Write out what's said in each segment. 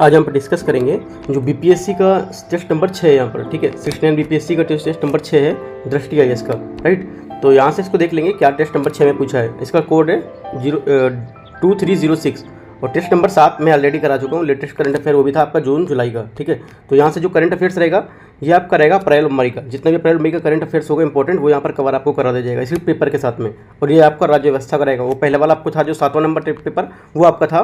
आज हम डिस्कस करेंगे जो बीपीएससी का टेस्ट नंबर 6 है यहाँ पर, ठीक है। 69 बीपीएससी का टेस्ट नंबर 6 है, दृष्टि आईएएस का, राइट। तो यहाँ से इसको देख लेंगे क्या टेस्ट नंबर 6 में पूछा है। इसका कोड है 2306 और टेस्ट नंबर 7 मैं ऑलरेडी करा चुका हूँ। लेटेस्ट करंट अफेयर वो भी था आपका जून जुलाई का, ठीक है। तो यहाँ से जो करंट अफेयर्स रहेगा ये आपका रहेगा अप्रैल मई का। जितना भी अप्रैल मई का करंट अफेयर्स होगा इंपॉर्टेंट, वो यहाँ पर कवर आपको करा दिया जाएगा इसी पेपर के साथ में। और ये आपका राज्य व्यवस्था का रहेगा। वो पहले वाला आपको था जो 7वां नंबर पेपर, वो आपका था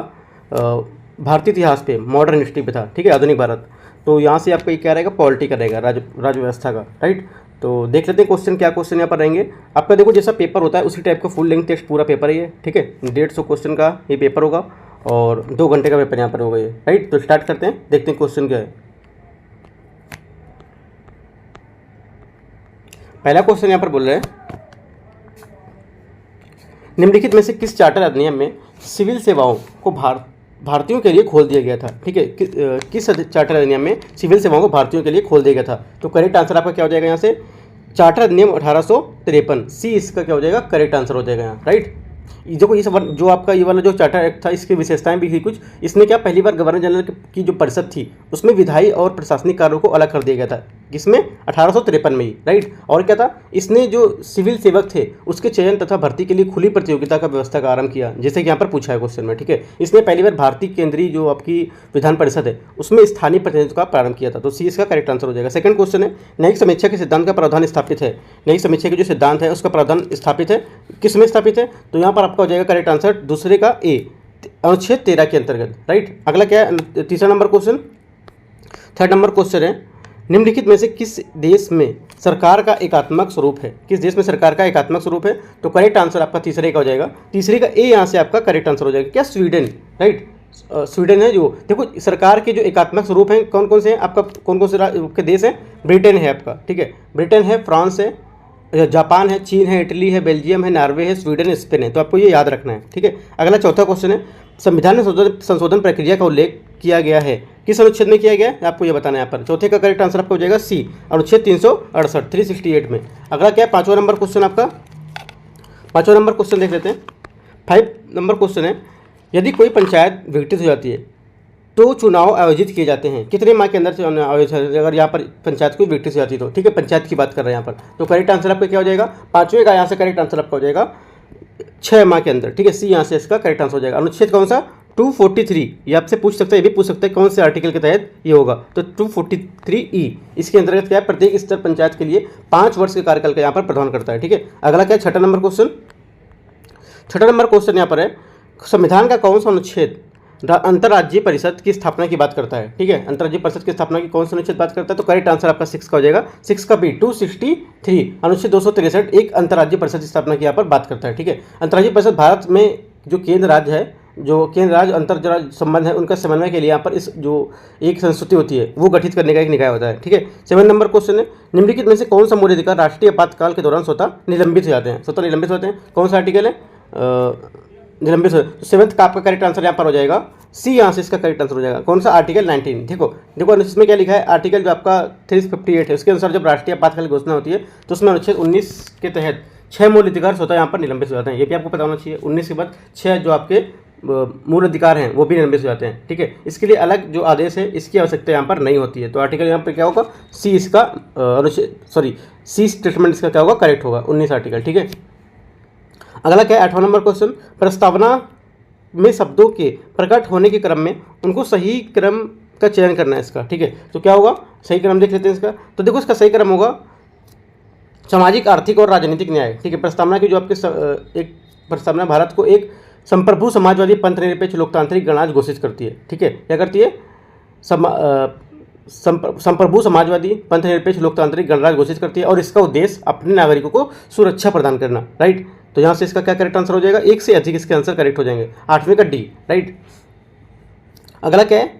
भारतीय इतिहास पे, मॉडर्न हिस्ट्री पे था, ठीक है, आधुनिक भारत। तो यहाँ से आपका ये क्या रहेगा, पॉलिटी का रहेगा, राज्य व्यवस्था का, राइट। तो देख लेते हैं क्वेश्चन, क्या क्वेश्चन यहाँ पर रहेंगे। आपका देखो जैसा पेपर होता है उसी टाइप का फुल लेंथ टेस्ट पूरा पेपर है ये, ठीक है। 150 क्वेश्चन का ये पेपर होगा और 2 घंटे का पेपर यहाँ पर होगा ये, राइट। तो स्टार्ट करते हैं, देखते हैं क्वेश्चन क्या है। पहला क्वेश्चन यहाँ पर बोल रहे हैं, निम्नलिखित में से किस चार्टर अधिनियम में सिविल सेवाओं को भारतीयों के लिए खोल दिया गया था, ठीक है। किस चार्टर अधिनियम में सिविल सेवाओं को भारतीयों के लिए खोल दिया गया था। तो करेक्ट आंसर आपका क्या हो जाएगा यहाँ से, चार्टर अधिनियम 1853, सी इसका क्या हो जाएगा, करेक्ट आंसर हो जाएगा यहाँ, राइट। देखो ये सब जो आपका ये वाला जो चार्टर एक्ट था इसकी विशेषताएं भी थी कुछ। इसने क्या पहली बार गवर्नर जनरल की जो परिषद थी उसमें विधायी और प्रशासनिक कार्यों को अलग कर दिया गया था, किसमें 1853 में ही, राइट। और क्या था, इसने जो सिविल सेवक थे उसके चयन तथा भर्ती के लिए खुली प्रतियोगिता का व्यवस्था का आरंभ किया, जैसे कि यहाँ पर पूछा है क्वेश्चन में, ठीक है। इसने पहली बार भारतीय केंद्रीय जो आपकी विधान परिषद है उसमें स्थानीय प्रतिनिधित्व का प्रारंभ किया था। तो सी इसका करेक्ट आंसर हो जाएगा। सेकंड क्वेश्चन है, न्यायिक समीक्षा के सिद्धांत का प्रावधान स्थापित है। न्यायिक समीक्षा के जो सिद्धांत है उसका प्रावधान स्थापित है, किसमें स्थापित है। तो यहाँ पर आपका हो जाएगा करेक्ट आंसर दूसरे का ए, अनुच्छेद 13 के अंतर्गत, राइट। अगला क्या है, तीसरा number question, third number question है, निम्नलिखित में से किस देश में सरकार का एकात्मक स्वरूप है। किस देश में सरकार का एकात्मक स्वरूप है। तो करेक्ट आंसर आपका तीसरे का हो जाएगा, तीसरे का ए यहाँ से आपका करेक्ट आंसर हो जाएगा। क्या, स्वीडन, राइट। स्वीडन है जो, देखो सरकार के जो एकात्मक स्वरूप हैं कौन कौन से हैं आपका, कौन कौन से देश हैं, ब्रिटेन है आपका, ठीक है, ब्रिटेन है, फ्रांस है, जापान है, चीन है, इटली है, बेल्जियम है, नॉर्वे है, स्वीडन है, स्पेन है। तो आपको ये याद रखना है, ठीक है। अगला चौथा क्वेश्चन है, संविधान में संशोधन प्रक्रिया का उल्लेख किया गया है, किस अनुच्छेद में किया गया है आपको ये बताना है यहाँ पर। चौथे का करेक्ट आंसर आपका हो जाएगा सी, अनुच्छेद 368 368 में। अगला क्या है, पाँचवा नंबर क्वेश्चन आपका, पाँचवा नंबर क्वेश्चन देख लेते हैं। 5 नंबर क्वेश्चन है, यदि कोई पंचायत विघटित हो जाती है तो चुनाव आयोजित किए जाते हैं, कितने माह के अंदर से आयोजित, अगर यहाँ पर पंचायत कोई विघटित हो जाती है तो, ठीक है, पंचायत की बात कर रहे हैं यहाँ पर। तो करेक्ट आंसर आपका क्या हो जाएगा, पाँचवें का यहाँ से करेक्ट आंसर आपका हो जाएगा 6 माह के अंदर, ठीक है। सी यहाँ से इसका करेक्ट आंसर हो जाएगा। अनुच्छेद कौन सा, 243, ये आपसे पूछ सकता है, ये भी पूछ सकता है कौन से आर्टिकल के तहत ये होगा। तो 243E इसके अंतर्गत क्या है, प्रत्येक स्तर पंचायत के लिए 5 वर्ष के कार्यकाल का यहाँ पर प्रदान करता है, ठीक है। अगला क्या है, छठा नंबर क्वेश्चन, छठा नंबर क्वेश्चन यहाँ पर है, संविधान का कौन सा अनुच्छेद अंतर्राज्यीय परिषद की स्थापना की बात करता है, ठीक है। अंतर्राज्यीय परिषद की स्थापना की कौन सा अनुच्छेद बात करता है। तो करेक्ट आंसर आपका 6 का हो जाएगा, 6 का बी, 263, अनुच्छेद 263 एक अंतर्राज्यीय परिषद की स्थापना की यहाँ पर बात करता है, ठीक है। अंतर्राज्यीय परिषद भारत में जो केंद्र राज्य है, जो केंद्र राज्य अंतर्राज्य संबंध है उनका समन्वय के लिए यहाँ पर इस जो एक संस्तुति होती है वो गठित करने का एक निकाय होता है, ठीक है। 7 नंबर क्वेश्चन है, निम्नलिखित में से कौन सा मूल अधिकार राष्ट्रीय आपातकाल के दौरान स्वतः निलंबित हो जाते हैं, स्वतः निलंबित होते हैं, कौन सा आर्टिकल है, निलंबित हो। तो 7th का आपका करेक्ट आंसर यहाँ पर हो जाएगा सी, यहाँ से इसका करेक्ट आंसर हो जाएगा। कौन सा, आर्टिकल 19। देखो इसमें क्या लिखा है, आर्टिकल जो आपका 358 है उसके अनुसार जब राष्ट्रीय आपातकाल की घोषणा होती है तो उसमें अनुच्छेद 19 के तहत 6 मूल अधिकार स्वतः यहाँ पर निलंबित हो जाते हैं। ये भी आपको पता होना चाहिए। 19 के बाद 6 जो आपके मूल अधिकार हैं वो भी निलंबित हो जाते हैं, ठीक है। इसके लिए अलग जो आदेश है इसकी आवश्यकता यहाँ पर नहीं होती है। तो आर्टिकल यहाँ पर क्या होगा, सी इसका सी स्टेटमेंट इसका क्या होगा, करेक्ट होगा, 19 आर्टिकल, ठीक है। अगला क्या है, 8वां नंबर क्वेश्चन, प्रस्तावना में शब्दों के प्रकट होने के क्रम में उनको सही क्रम का चयन करना है इसका, ठीक है। तो क्या होगा, सही क्रम देख लेते हैं इसका। तो देखो इसका सही क्रम होगा सामाजिक, आर्थिक और राजनीतिक न्याय, ठीक है। प्रस्तावना की जो आपके एक प्रस्तावना भारत को एक संप्रभु समाजवादी पंथ निरपेक्ष लोकतांत्रिक गणराज्य घोषित करती है, ठीक है। क्या करती है, संप्रभु समाजवादी पंथ निरपेक्ष लोकतांत्रिक गणराज्य घोषित करती है और इसका उद्देश्य अपने नागरिकों को सुरक्षा प्रदान करना, राइट। तो यहाँ से इसका क्या करेक्ट आंसर हो जाएगा, एक से अधिक इसके आंसर करेक्ट हो जाएंगे, 8वें का डी, राइट। अगला क्या है,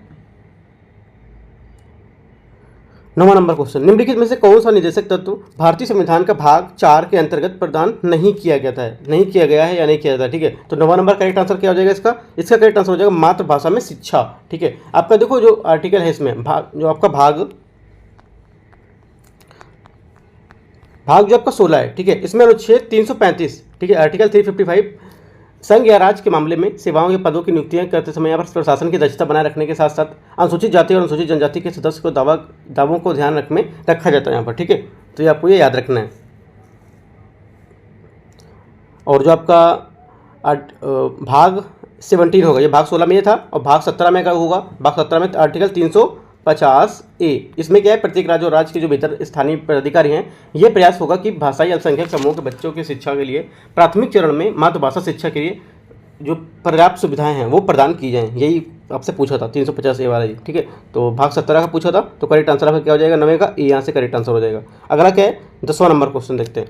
9वां नंबर क्वेश्चन, निम्नलिखित में से कौन सा निर्देशक तत्व भारतीय संविधान का भाग 4 के अंतर्गत प्रदान नहीं किया गया है या नहीं किया जाता है, ठीक है। तो 9वां नंबर करेक्ट आंसर क्या हो जाएगा इसका करेक्ट आंसर हो जाएगा मातृभाषा में शिक्षा, ठीक है। आपका देखो जो आर्टिकल है इसमें जो आपका भाग जो आपका 16 है, ठीक है। इसमें अनुच्छेद 335, ठीक है, आर्टिकल 355 संघ या राज्य के मामले में सेवाओं के पदों की नियुक्तियां करते समय यहाँ पर प्रशासन की दक्षता बनाए रखने के साथ साथ अनुसूचित जाति और अनुसूचित जनजाति के सदस्य को दावों को ध्यान में रखा जाता है यहाँ पर, ठीक है। तो ये आपको ये याद रखना है। और जो आपका भाग 17 होगा, ये भाग 16 में ये था, और भाग 17 में क्या होगा, भाग 17 में आर्टिकल 350A, इसमें क्या है, प्रत्येक राज्य और राज्य के जो भीतर स्थानीय पदाधिकारी हैं, ये प्रयास होगा कि भाषाई अल्पसंख्यक समूह के बच्चों की शिक्षा के लिए प्राथमिक चरण में मातृभाषा शिक्षा के लिए जो पर्याप्त सुविधाएं हैं वो प्रदान की जाएं। यही आपसे पूछा था 350A वाला जी, ठीक है। तो भाग 17 का पूछा था, तो करेक्ट आंसर आपका क्या हो जाएगा, 9 का ए, यहाँ से करेक्ट आंसर हो जाएगा। अगला क्या है, 10वां नंबर क्वेश्चन देखते हैं।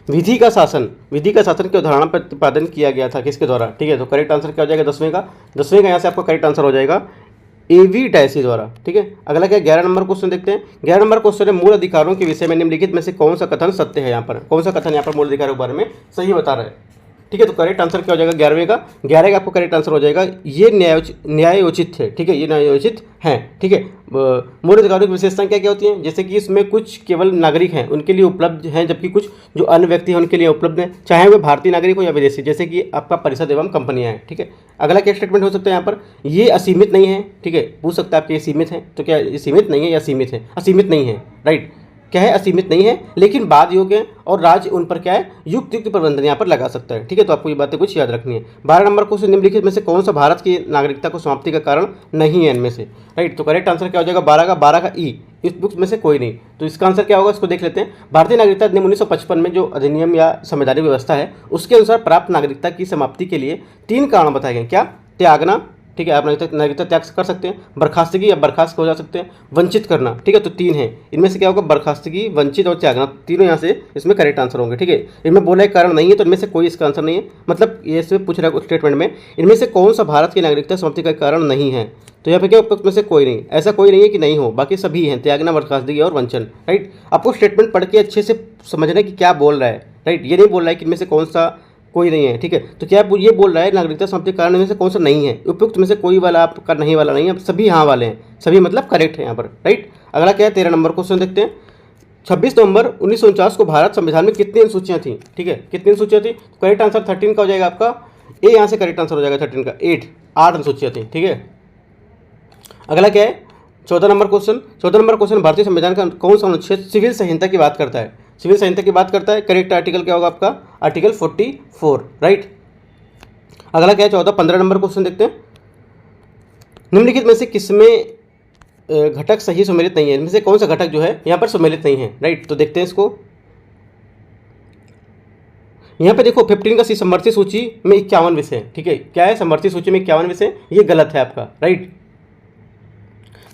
विधि का शासन की अवधारणा पर प्रतिपादन किया गया था किसके द्वारा, ठीक है। तो करेक्ट आंसर क्या हो जाएगा, 10वें का यहाँ से आपका करेक्ट आंसर हो जाएगा A.V. डैसी द्वारा, ठीक है। अगला क्या है, 11 नंबर क्वेश्चन देखते हैं। 11 नंबर क्वेश्चन है, मूल अधिकारों के विषय में निम्नलिखित में से कौन सा कथन सत्य है। यहाँ पर कौन सा कथन यहाँ पर मूल अधिकारों के बारे में सही बता रहा है, ठीक है। तो करेक्ट आंसर क्या हो जाएगा, 11वें का आपको करेक्ट आंसर हो जाएगा, ये न्यायोचित है, ठीक है, ये न्यायोचित है, ठीक है। मूल अधिकारों की विशेषताएं क्या क्या होती हैं, जैसे कि इसमें कुछ केवल नागरिक हैं उनके लिए उपलब्ध हैं, जबकि कुछ जो अन्य व्यक्ति हैं उनके लिए उपलब्ध हैं, चाहे वे भारतीय नागरिक हो या विदेशी, जैसे कि आपका परिषद एवं कंपनियां हैं, ठीक है। अगला क्या स्टेटमेंट हो सकता है यहाँ पर, ये असीमित नहीं है, ठीक है। पूछ सकता है आपके ये सीमित है, तो क्या ये सीमित नहीं है या सीमित है, असीमित नहीं है, राइट। क्या है, असीमित नहीं है, लेकिन बाद योग्य है और राज्य उन पर क्या है, युक्त प्रबंधन यहाँ पर लगा सकता है, ठीक है। तो आपको ये बातें कुछ याद रखनी है। 12 नंबर क्वेश्चन, निम्नलिखित में से कौन सा भारत की नागरिकता को समाप्ति का कारण नहीं है इनमें से, राइट। तो करेक्ट आंसर क्या हो जाएगा, 12 का ई, इस बुक्स में से कोई नहीं। तो इसका आंसर क्या होगा, इसको देख लेते हैं। भारतीय नागरिकता अधिनियम 1955 में जो अधिनियम या संवैधानिक व्यवस्था है, उसके अनुसार प्राप्त नागरिकता की समाप्ति के लिए 3 कारण बताए गए। क्या, त्यागना, ठीक है, आप नागरिकता त्याग कर सकते हैं, बर्खास्तगी या बर्खास्त हो जा सकते हैं, वंचित करना, ठीक है। तो 3 है, इनमें से क्या होगा, बर्खास्तगी, वंचित और त्यागना, तीनों यहाँ से इसमें करेक्ट आंसर होंगे, ठीक है। इनमें बोला एक कारण नहीं है, तो इनमें से कोई इसका आंसर नहीं है, मतलब ये इसमें पूछ रहा है स्टेटमेंट में, इनमें से कौन सा भारत की नागरिकता समाप्ति का कारण नहीं है। तो यहाँ पे क्या उपयुक्त में से कोई नहीं, ऐसा कोई नहीं है कि नहीं हो, बाकी सभी हैं, त्यागना, बर्खास्तगी और वंचन, राइट। आपको स्टेटमेंट पढ़ के अच्छे से समझना है कि क्या बोल रहा है, राइट। ये नहीं बोल रहा है कि इनमें से कौन सा कोई नहीं है, ठीक है। तो क्या ये बोल रहा है, नागरिकता समाप्ति कारण में से कौन सा नहीं है, उपयुक्त में से कोई वाला आपका नहीं वाला नहीं है, सभी हाँ वाले हैं, सभी मतलब करेक्ट है यहाँ पर, राइट। अगला क्या है, 13 नंबर क्वेश्चन देखते हैं। 26 नवंबर 1949 को भारत संविधान में कितनी अनुसूचियाँ थी, ठीक है, कितनी अनुसूचियाँ थी। तो करेक्ट आंसर 13 का हो जाएगा आपका ए, यहाँ से करेक्ट आंसर हो जाएगा 13 का 8 अनुसूचियाँ थी, ठीक है। अगला क्या है, 14 नंबर क्वेश्चन, भारतीय संविधान का कौन सा अनुच्छेद सिविल संहिता की बात करता है, सिविल संहिता की बात करता है। करेक्ट आर्टिकल क्या होगा आपका, आर्टिकल 44, राइट। अगला क्या है, 15 नंबर क्वेश्चन देखते हैं। निम्नलिखित में से किसमें घटक सही सम्मिलित नहीं है, इनमें से कौन सा घटक जो है यहाँ पर सम्मिलित नहीं है, राइट। तो देखते हैं इसको, यहाँ पे देखो 15 का समवर्ती सूची में 51 विषय, ठीक है। क्या है, समवर्ती सूची में 51 विषय, ये गलत है आपका, राइट।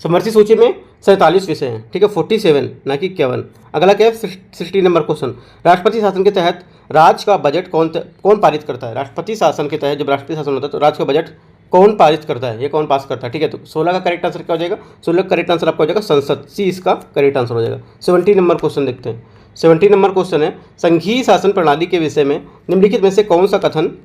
समवर्ती सूची में 47 विषय हैं, ठीक है, 47 ना कि 51। अगला क्या है, 16 नंबर क्वेश्चन, राष्ट्रपति शासन के तहत राज्य का बजट कौन पारित करता है। राष्ट्रपति शासन के तहत जब राष्ट्रपति शासन होता है तो राज्य का बजट कौन पारित करता है, ये कौन पास करता है, ठीक है। तो 16 का करेक्ट आंसर क्या हो जाएगा, 16 का करेक्ट आंसर आपका हो जाएगा संसद, सी इसका करेक्ट आंसर हो जाएगा। 17 नंबर क्वेश्चन देखते हैं। 17 नंबर क्वेश्चन है, संघीय शासन प्रणाली के विषय में निम्नलिखित में से कौन सा कथन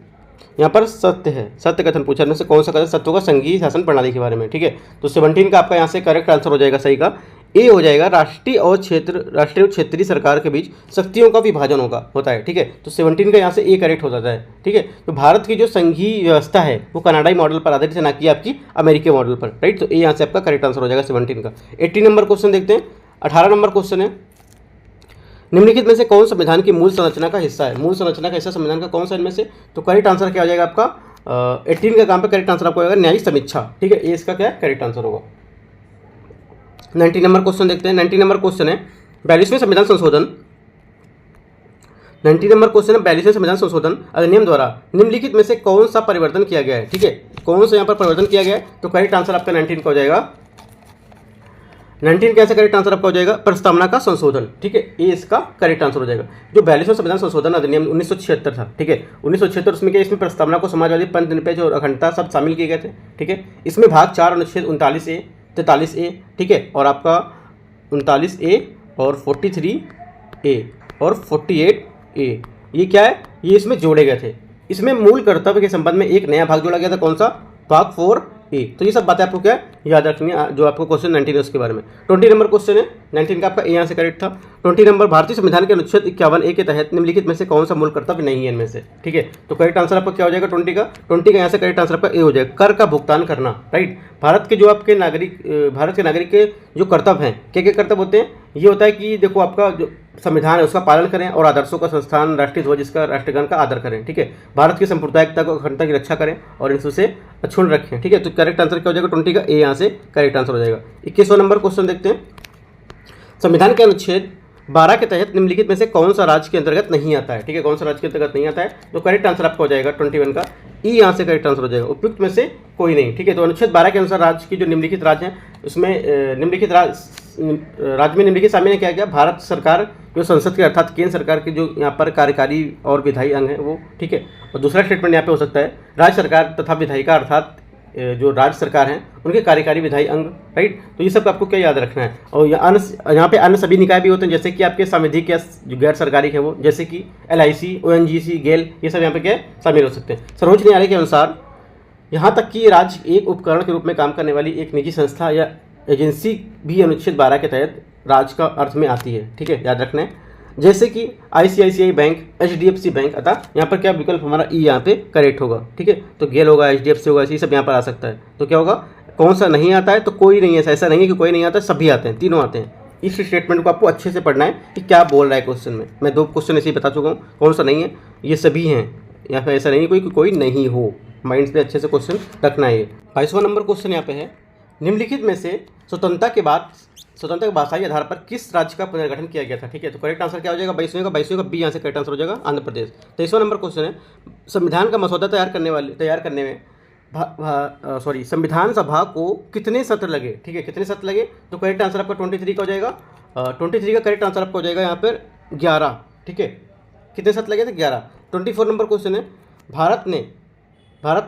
यहाँ पर सत्य है, सत्य कथन पूछा में से कौन सा कथन सत्य होगा संघीय शासन प्रणाली के बारे में, ठीक है। तो 17 का आपका यहाँ से करेक्ट आंसर हो जाएगा, सही का ए हो जाएगा, राष्ट्रीय और क्षेत्रीय सरकार के बीच शक्तियों का विभाजन होता है, ठीक है। तो 17 का यहाँ से ए करेक्ट हो जाता है, ठीक है। तो भारत की जो संघीय व्यवस्था है वो कनाडाई मॉडल पर आधारित है, ना कि आपकी अमेरिकी मॉडल पर, राइट। तो ए यहाँ से आपका करेक्ट आंसर हो जाएगा 17 का। 18 नंबर क्वेश्चन देखते हैं। 18 नंबर क्वेश्चन है, निम्नलिखित में से कौन संविधान की मूल संरचना का हिस्सा है, मूल संरचना का हिस्सा संविधान का कौन सा इनमें से। तो करेक्ट आंसर क्या हो जाएगा आपका 18 का काम पे करेक्ट आंसर आपको होगा न्यायिक समीक्षा, ठीक है। ए इसका क्या करेक्ट आंसर होगा। 19 नंबर क्वेश्चन देखते हैं। 19 नंबर क्वेश्चन है 42वें संविधान संशोधन। 19 नंबर क्वेश्चन है 42वें संविधान संशोधन अधिनियम द्वारा निम्नलिखित में से कौन सा परिवर्तन किया गया है, ठीक है। कौन सा यहाँ पर परिवर्तन किया गया है, तो करेक्ट आंसर आपका 19 का हो जाएगा। 19 कैसे करेक्ट आंसर आपका हो जाएगा, प्रस्तावना का संशोधन, ठीक है। ए इसका करेक्ट आंसर हो जाएगा। जो 42वां संविधान संशोधन अधिनियम 1976 था, ठीक है, 1976, उसमें क्या, इसमें प्रस्तावना को समाजवादी, पंथनिरपेक्ष और अखंडता सब शामिल किए गए थे, ठीक है। इसमें भाग 4 अनुच्छेद 39A, 43A, ठीक है, और आपका 39A और 43A और 48A, ये क्या है, ये इसमें जोड़े गए थे। इसमें मूल कर्तव्य के संबंध में एक नया भाग जोड़ा गया था, कौन सा, भाग 4 ए। तो ये सब बातें आपको क्या याद रखनी है, जो आपको क्वेश्चन 19 है उसके बारे में। 20 नंबर क्वेश्चन है, 19 का आपका ए यहाँ से करेक्ट था। 20 नंबर, भारतीय संविधान के अनुच्छेद 51A के तहत निम्नलिखित में से कौन सा मूल कर्तव्य नहीं है इनमें से, ठीक है। तो करेक्ट आंसर आपका क्या हो जाएगा 20 का यहाँ से करेक्ट आंसर आपका ए हो जाएगा, कर का भुगतान करना, राइट। भारत के जो आपके नागरिक, भारत के नागरिक के जो कर्तव्य हैं, क्या क्या कर्तव्य होते हैं, ये होता है कि देखो आपका जो संविधान है उसका पालन करें और आदर्शों का संस्थान, राष्ट्रीय ध्वज इसका, राष्ट्रगान का आदर करें, ठीक है। भारत की सांप्रदायिकता को, अखंडता की रक्षा करें और इनसे अक्षुण्ण रखें, ठीक है। तो करेक्ट आंसर क्या हो जाएगा 20 का ए यहाँ से करेक्ट आंसर हो जाएगा। 21वां नंबर क्वेश्चन देखते हैं, संविधान के अनुच्छेद 12 के तहत निम्नलिखित में से कौन सा राज्य के अंतर्गत नहीं आता है, ठीक है। कौन सा राज्य के अंतर्गत नहीं आता है, तो करेक्ट आंसर आपका हो जाएगा 21 का ई यहाँ से करेक्ट आंसर हो जाएगा, उपयुक्त में से कोई नहीं, ठीक है। तो अनुच्छेद 12 के अनुसार राज्य की जो निम्नलिखित राज्य हैं उसमें निम्नलिखित राज्य में निम्नलिखित शामिल है क्या क्या, भारत सरकार जो संसद के अर्थात केंद्र सरकार के जो यहाँ पर कार्यकारी और विधायी अंग है वो, ठीक है। और दूसरा स्टेटमेंट यहाँ पे हो सकता है राज्य सरकार तथा विधायिका अर्थात जो राज्य सरकार हैं उनके कार्यकारी विधायी अंग, राइट। तो ये सब आपको क्या याद रखना है। और यहाँ पे अन्य सभी निकाय भी होते हैं, जैसे कि आपके संविधिक या जो गैर सरकारी है वो, जैसे कि LIC, ONGC, गेल, ये सब यहाँ पे क्या शामिल हो सकते हैं। सर्वोच्च न्यायालय के अनुसार यहाँ तक कि राज्य एक उपकरण के रूप में काम करने वाली एक निजी संस्था या एजेंसी भी अनुच्छेद 12 के तहत राज्य का अर्थ में आती है, ठीक है, याद रखना है। जैसे कि ICICI बैंक, HDFC बैंक, अतः यहाँ पर क्या विकल्प हमारा ई यहाँ पे करेक्ट होगा, ठीक है। तो गेल होगा, HDFC होगा, ये सब यहाँ पर आ सकता है। तो क्या होगा, कौन सा नहीं आता है, तो कोई नहीं है, ऐसा नहीं है कि कोई नहीं आता, सभी आते हैं, तीनों आते हैं। इस स्टेटमेंट को आपको अच्छे से पढ़ना है कि क्या बोल रहा है क्वेश्चन में। मैं 2 क्वेश्चन ऐसे ही बता चुका हूँ, कौन सा नहीं है, ये सभी हैं, यहाँ पे ऐसा नहीं है कोई नहीं हो। माइंड से अच्छे से क्वेश्चन रखना है। 22वां नंबर क्वेश्चन यहाँ पे है, निम्नलिखित में से स्वतंत्रता के बाद स्वतंत्रता के भाषाई आधार पर किस राज्य का पुनर्गठन किया गया था, ठीक है। तो करेक्ट आंसर क्या हो जाएगा 22वें का बी यहाँ से करेक्ट आंसर हो जाएगा आंध्र प्रदेश। 23वां नंबर क्वेश्चन है, संविधान का मसौदा तैयार करने में संविधान सभा को कितने सत्र लगे, ठीक है, कितने सत्र लगे। तो करेक्ट आंसर आपका 23 का हो जाएगा, 23 का करेक्ट आंसर आपका हो जाएगा यहाँ पर 11, ठीक है। कितने सत्र लगे थे 11। 24 नंबर क्वेश्चन है, भारत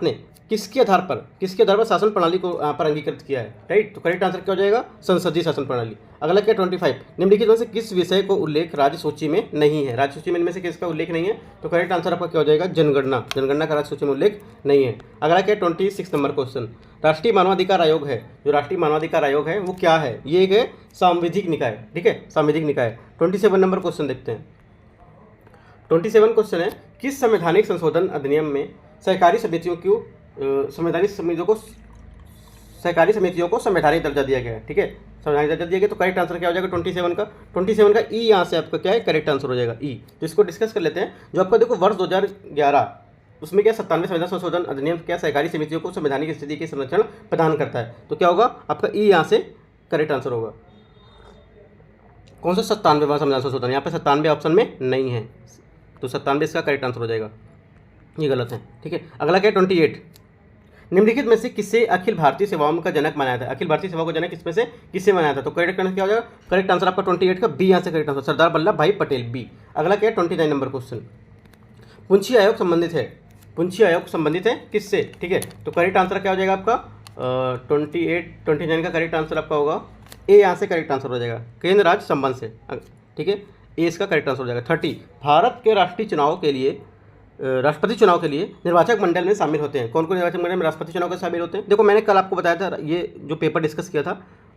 ने किसके आधार पर शासन प्रणाली को यहाँ पर अंगीकृत किया है, राइट। तो करेक्ट आंसर क्या हो जाएगा संसदीय शासन प्रणाली। अगला क्या 25, निम्नलिखित में से किस विषय को उल्लेख राज्य सूची में नहीं है, राज्य सूची में इनमें से किसका उल्लेख नहीं है। तो करेक्ट आंसर आपका क्या हो जाएगा जनगणना का राज्य सूची में उल्लेख नहीं है। अगला क्या 26 नंबर क्वेश्चन, राष्ट्रीय मानवाधिकार आयोग है, जो राष्ट्रीय मानवाधिकार आयोग है वो क्या है, ये एक है सांविधिक निकाय, ठीक है, सांविधिक निकाय। 27 नंबर क्वेश्चन देखते हैं। 27 क्वेश्चन है, किस संवैधानिक संशोधन अधिनियम में सहकारी समितियों को संवैधानिक दर्जा दिया गया है, ठीक है, संवैधानिक दर्जा दिया गया। तो करेक्ट आंसर क्या हो जाएगा 27 का ई यहाँ से आपका क्या है करेक्ट आंसर हो जाएगा ई। तो इसको डिस्कस कर लेते हैं। जो आपका देखो वर्ष 2011 उसमें क्या 97 संविधान संशोधन अधिनियम क्या सहकारी समितियों को संवैधानिक स्थिति के संरक्षण प्रदान करता है। तो क्या होगा आपका ई यहाँ से करेक्ट आंसर होगा। कौन सा 97वां संविधान संशोधन, यहाँ पे 97 ऑप्शन में नहीं है, तो 97 इसका करेक्ट आंसर हो जाएगा, ये गलत है, ठीक है। अगला क्या 28, निम्नलिखित में से किसे अखिल भारतीय सेवाओं का जनक माना था, अखिल भारतीय सेवाओं का जनक इसमें से किसे माना था। तो करेक्ट आंसर क्या हो जाएगा, करेक्ट आंसर आपका 28 का बी यहाँ से करेक्ट आंसर सरदार वल्लभ भाई पटेल बी। अगला क्या 29 नंबर क्वेश्चन, पुंछी आयोग संबंधित है किससे, ठीक है। तो करेक्ट आंसर क्या हो जाएगा आपका 29 का करेक्ट आंसर आपका होगा ए यहाँ से करेक्ट आंसर हो जाएगा केंद्र राज्य संबंध से, ठीक है, ए इसका करेक्ट आंसर हो जाएगा। 30, भारत के राष्ट्रपति चुनाव के लिए निर्वाचक मंडल में शामिल होते हैं। कौन कौन निर्वाचक मंडल में राष्ट्रपति चुनाव के शामिल होते हैं। देखो मैंने कल आपको बताया था, ये जो पेपर डिस्कस किया था,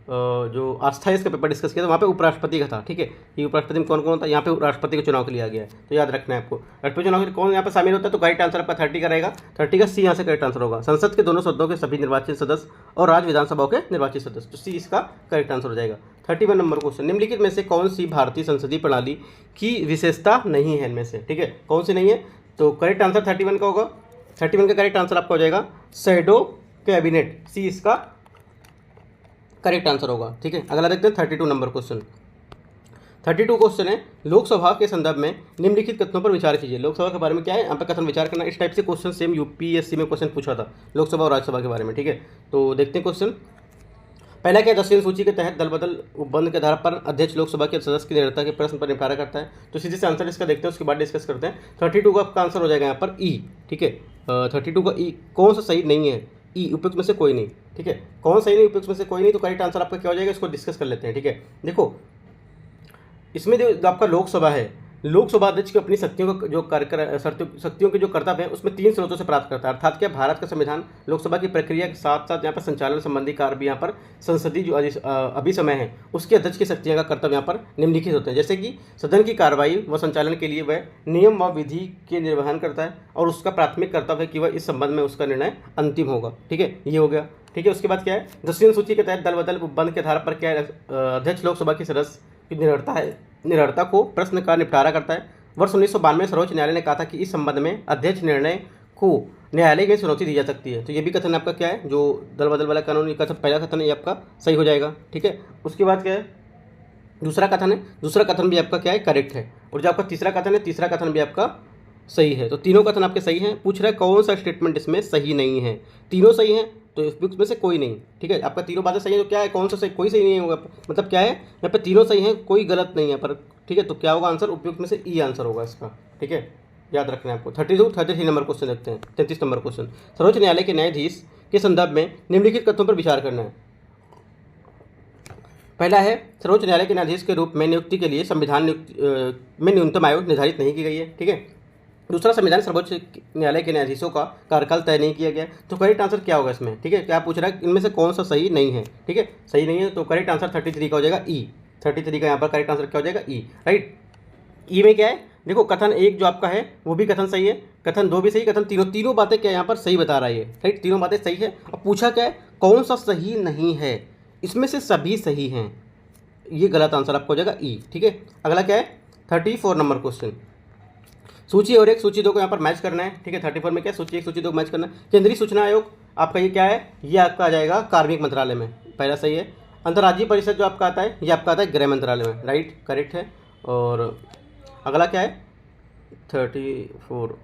जो आस्था इसका पेपर डिस्कस किया था, वहाँ पे उपराष्ट्रपति का था, ठीक है। ये उपराष्ट्रपति में कौन कौन होता है, यहाँ पे राष्ट्रपति के चुनाव के लिए आ गया है, तो याद रखना है आपको राष्ट्रपति चुनाव के कौन यहाँ पे शामिल होता है। तो करेक्ट आंसर आपका 30 का रहेगा, 30 का सी यहाँ से करेक्ट आंसर होगा। संसद के दोनों सदनों के सभी निर्वाचित सदस्य और राज्य विधानसभाओं के निर्वाचित सदस्य, तो सी इसका करेक्ट आंसर हो जाएगा। 31 नंबर क्वेश्चन, निम्नलिखित में से कौन सी भारतीय संसदीय प्रणाली की विशेषता नहीं है इनमें से, ठीक है, कौन सी नहीं है। तो करेक्ट आंसर 31 का होगा, 31 का करेक्ट आंसर आपका हो जाएगा शैडो कैबिनेट, सी इसका करेक्ट आंसर होगा, ठीक है। अगला देखते हैं 32 नंबर क्वेश्चन। 32 क्वेश्चन है, लोकसभा के संदर्भ में निम्नलिखित कथनों पर विचार कीजिए। लोकसभा के बारे में क्या है यहाँ पर कथन विचार करना। इस टाइप से क्वेश्चन सेम UPSC में क्वेश्चन पूछा था लोकसभा और राज्यसभा के बारे में, ठीक है। तो देखते हैं क्वेश्चन। पहला क्या 10 सूची के तहत दल बदल उपबंध के आधार पर अध्यक्ष लोकसभा के सदस्य की निरंतरता के प्रश्न पर निपटारा करता है। तो सीधे से आंसर इसका देखते हैं, उसके बाद डिस्कस करते हैं। 32 का आपका आंसर हो जाएगा यहाँ पर ई, ठीक है। 32 का ई कौन सा सही नहीं है, ई उपयुक्त में से कोई नहीं, ठीक है, कौन सही नहीं उपयुक्त में से कोई नहीं। तो करेक्ट आंसर आपका क्या हो जाएगा, इसको डिस्कस कर लेते हैं, ठीक है। देखो इसमें जो आपका लोकसभा है, लोकसभा अध्यक्ष की अपनी शक्तियों का जो शक्तियों के जो कर्तव्य है उसमें 3 स्रोतों से प्राप्त करता है। अर्थात क्या, भारत का संविधान लोकसभा की प्रक्रिया के साथ साथ यहाँ पर संचालन संबंधी कार्य भी यहाँ पर संसदीय जो अभिसमय है उसके अध्यक्ष की शक्तियों का कर्तव्य यहाँ पर निम्नलिखित होते हैं, जैसे कि सदन की कार्रवाई व संचालन के लिए वह नियम व विधि के निर्वहन करता है और उसका प्राथमिक कर्तव्य है कि वह इस संबंध में उसका निर्णय अंतिम होगा। ठीक है, ये हो गया। ठीक है, उसके बाद क्या है, 10वीं अनुसूची के तहत दल बदल उपबंध के आधार पर क्या है, अध्यक्ष लोकसभा के सदस्य की निरर्ता को प्रश्न का निपटारा करता है। वर्ष 1992 में सर्वोच्च न्यायालय ने कहा था कि इस संबंध में अध्यक्ष निर्णय को न्यायालय में चुनौती दी जा सकती है। तो ये भी कथन आपका क्या है, जो दल बदल वाला कानून का पहला कथन है ये आपका सही हो जाएगा। ठीक है, उसके बाद क्या है, दूसरा कथन है, दूसरा कथन भी आपका क्या है, करेक्ट है। और जो आपका तीसरा कथन है, तीसरा कथन भी आपका सही है। तो तीनों कथन आपके सही हैं। पूछ रहा है कौन सा स्टेटमेंट इसमें सही नहीं है। तीनों सही हैं तो इसमें से कोई नहीं। ठीक है, आपका तीनों बातें सही है तो क्या है, कौन सा सही, कोई सही नहीं होगा, मतलब क्या है, यहाँ पे तीनों सही हैं, कोई गलत नहीं है पर। ठीक है, तो क्या होगा आंसर, उपयुक्त में से ई आंसर होगा इसका। ठीक है, याद रखना है आपको। 33 नंबर क्वेश्चन देखते हैं। 33 नंबर क्वेश्चन, सर्वोच्च न्यायालय के न्यायाधीश के संदर्भ में निम्नलिखित कथनों पर विचार करना है। पहला है, सर्वोच्च न्यायालय के न्यायाधीश के रूप में नियुक्ति के लिए संविधान में न्यूनतम आयु निर्धारित नहीं की गई है। ठीक है, दूसरा, संविधान सर्वोच्च न्यायालय के न्यायाधीशों का कार्यकाल तय नहीं किया गया। तो करेक्ट आंसर क्या होगा इसमें। ठीक है, क्या पूछ रहा है इनमें से कौन सा सही नहीं है। ठीक है, सही नहीं है तो करेक्ट आंसर 33 का हो जाएगा ई। 33 का यहाँ पर करेक्ट आंसर क्या हो जाएगा, ई। राइट, ई में क्या है, देखो कथन 1 जो आपका है वो भी कथन सही है, कथन 2 भी सही, कथन तीनों बातें क्या यहाँ पर सही बता रहा है ये। राइट, तीनों बातें सही है। अब पूछा क्या है, कौन सा सही नहीं है, इसमें से सभी सही हैं, ये गलत आंसर आपका हो जाएगा ई। ठीक है, अगला क्या है, 34 नंबर क्वेश्चन, सूची और एक सूची 2 को यहाँ पर मैच करना है। ठीक है, 34 में क्या, सूची 1 सूची 2 को मैच करना है। केंद्रीय सूचना आयोग आपका ये क्या है, ये आपका आ जाएगा कार्मिक मंत्रालय में, पहला सही है। अंतर्राज्यीय परिषद जो आपका आता है ये आपका आता है गृह मंत्रालय में। राइट, करेक्ट है। और अगला क्या है, 34,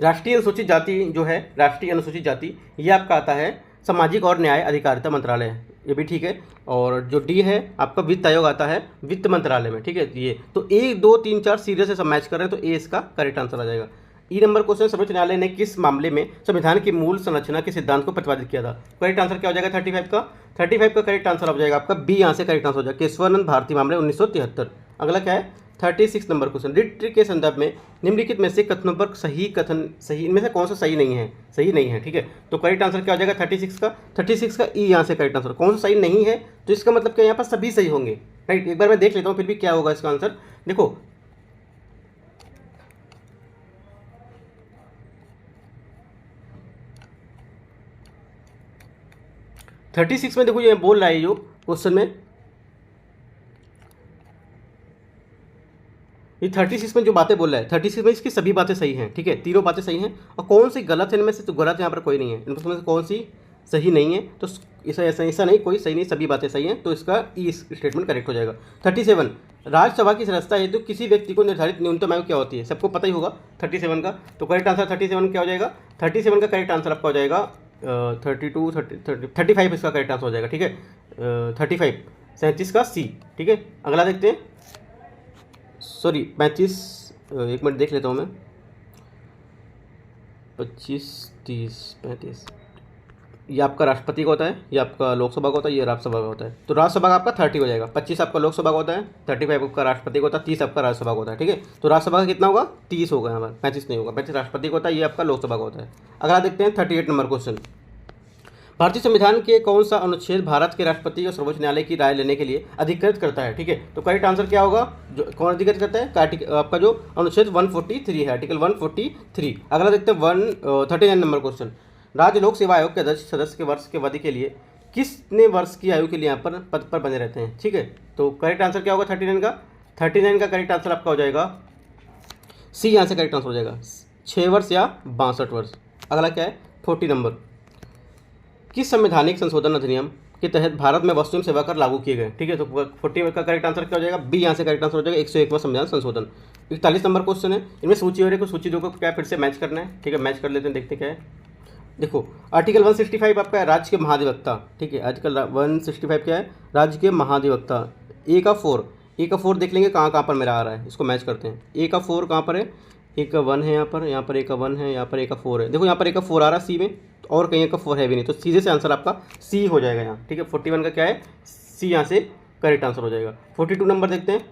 राष्ट्रीय अनुसूचित जाति जो है, राष्ट्रीय अनुसूचित जाति ये आपका आता है सामाजिक और न्याय अधिकारिता मंत्रालय, ये भी ठीक है। और जो डी है आपका वित्त आयोग आता है वित्त मंत्रालय में। ठीक है, ये तो 1 2 3 4 सीरियल से सब मैच कर रहे हैं तो ए इसका करेक्ट आंसर आ जाएगा। ई नंबर क्वेश्चन, सर्वोच्च न्यायालय ने किस मामले में संविधान की मूल संरचना के सिद्धांत को प्रतिपादित किया था। करेक्ट आंसर क्या हो जाएगा, 35 का करेक्ट आंसर हो जाएगा आपका बी, यहाँ से करेक्ट आंसर हो जाएगा केशवानंद भारती मामले 1973। अगला क्या है, 36 नंबर क्वेश्चन, रिट के संदर्भ में निम्नलिखित में से कथनों पर सही इनमें से कौन सा सही नहीं है, सही नहीं है। ठीक है, तो करेक्ट आंसर क्या हो जाएगा 36 का ई, यहाँ से करेक्ट आंसर। कौन सा सही नहीं है तो इसका मतलब क्या, यहाँ पर सभी सही होंगे। राइट, एक बार मैं देख लेता हूँ फिर भी क्या होगा इसका आंसर। देखो 36 में देखो ये बोल रहा है जो क्वेश्चन में, ये 36 में जो बातें बोल रहा है 36 में इसकी सभी बातें सही हैं। ठीक है, तीनों बातें सही हैं। और कौन सी गलत है इनमें से, तो गलत यहाँ पर कोई नहीं है, इनमें से कौन सी सही नहीं है, तो ऐसा नहीं, कोई सही नहीं, सभी बातें सही हैं, तो इसका ई स्टेटमेंट करेक्ट हो जाएगा। 37, राज्यसभा की सदस्यता हेतु किसी व्यक्ति को निर्धारित न्यूनतम आयु क्या होती है, सबको पता ही होगा 37 का। तो करेक्ट आंसर 37 क्या हो जाएगा, 37 का करेक्ट आंसर आपका हो जाएगा 35 इसका करेक्ट आंसर हो जाएगा। ठीक है, 35 37 का सी। ठीक है, अगला देखते हैं, सॉरी 35, एक मिनट देख लेता हूँ मैं, 25 30 35, ये आपका राष्ट्रपति का होता है, ये आपका लोकसभा का होता है, ये राज्यसभा का होता है। तो राज्यसभा का आपका 30 हो जाएगा, 25 आपका लोकसभा का होता है, 35 आपका राष्ट्रपति का होता है, 30 आपका राज्यसभा का होता है। ठीक है, तो राज्यसभा का कितना होगा, 30 होगा यहाँ पर, 35 नहीं होगा, 35 राष्ट्रपति का होता है, ये आपका लोकसभा का होता है। अगला देखते हैं 38 नंबर क्वेश्चन, भारतीय संविधान के कौन सा अनुच्छेद भारत के राष्ट्रपति और सर्वोच्च न्यायालय की राय लेने के लिए अधिकृत करता है। ठीक है, तो करेक्ट आंसर क्या होगा, जो कौन अधिकृत करता है, आपका जो अनुच्छेद 143 है, आर्टिकल 143। अगला देखते हैं 39 नंबर क्वेश्चन, राज्य लोक सेवा आयोग के अध्यक्ष सदस्य के वर्ष के अवधि के लिए कितने वर्ष की आयु के लिए यहाँ पर पद पर बने रहते हैं। ठीक है, तो करेक्ट आंसर क्या होगा 39 का करेक्ट आंसर आपका हो जाएगा सी, यहाँ से करेक्ट आंसर हो जाएगा 6 वर्ष या 62 वर्ष। अगला क्या है 40 नंबर, किस संवैधानिक संशोधन अधिनियम के तहत भारत में वस्तु एवं सेवा कर लागू किए गए। ठीक है, तो 40 का करेक्ट आंसर क्या हो जाएगा बी, यहाँ से करेक्ट आंसर हो जाएगा 101वां संविधान संशोधन। 41 नंबर क्वेश्चन है, इनमें सूची और सूची 2 को क्या फिर से मैच करना है। ठीक है, मैच कर लेते हैं, देखते क्या है। देखो आर्टिकल 165 आपका है राज्य के महाधिवक्ता। ठीक है, आर्टिकल 165 क्या है, राज्य के महाधिवक्ता। ए का 4 देख लेंगे कहाँ कहाँ पर मेरा आ रहा है, इसको मैच करते हैं। ए का 4 कहाँ पर है, ए का 1 है यहाँ पर ए का 1 है, यहाँ पर ए का 4 है। देखो यहाँ पर ए का 4 आ रहा है सी में, और कहीं का 4 है भी नहीं, तो सीधे से आंसर आपका सी हो जाएगा यहाँ। ठीक है, 41 का क्या है सी, यहाँ से करेक्ट आंसर हो जाएगा। 42 नंबर देखते हैं।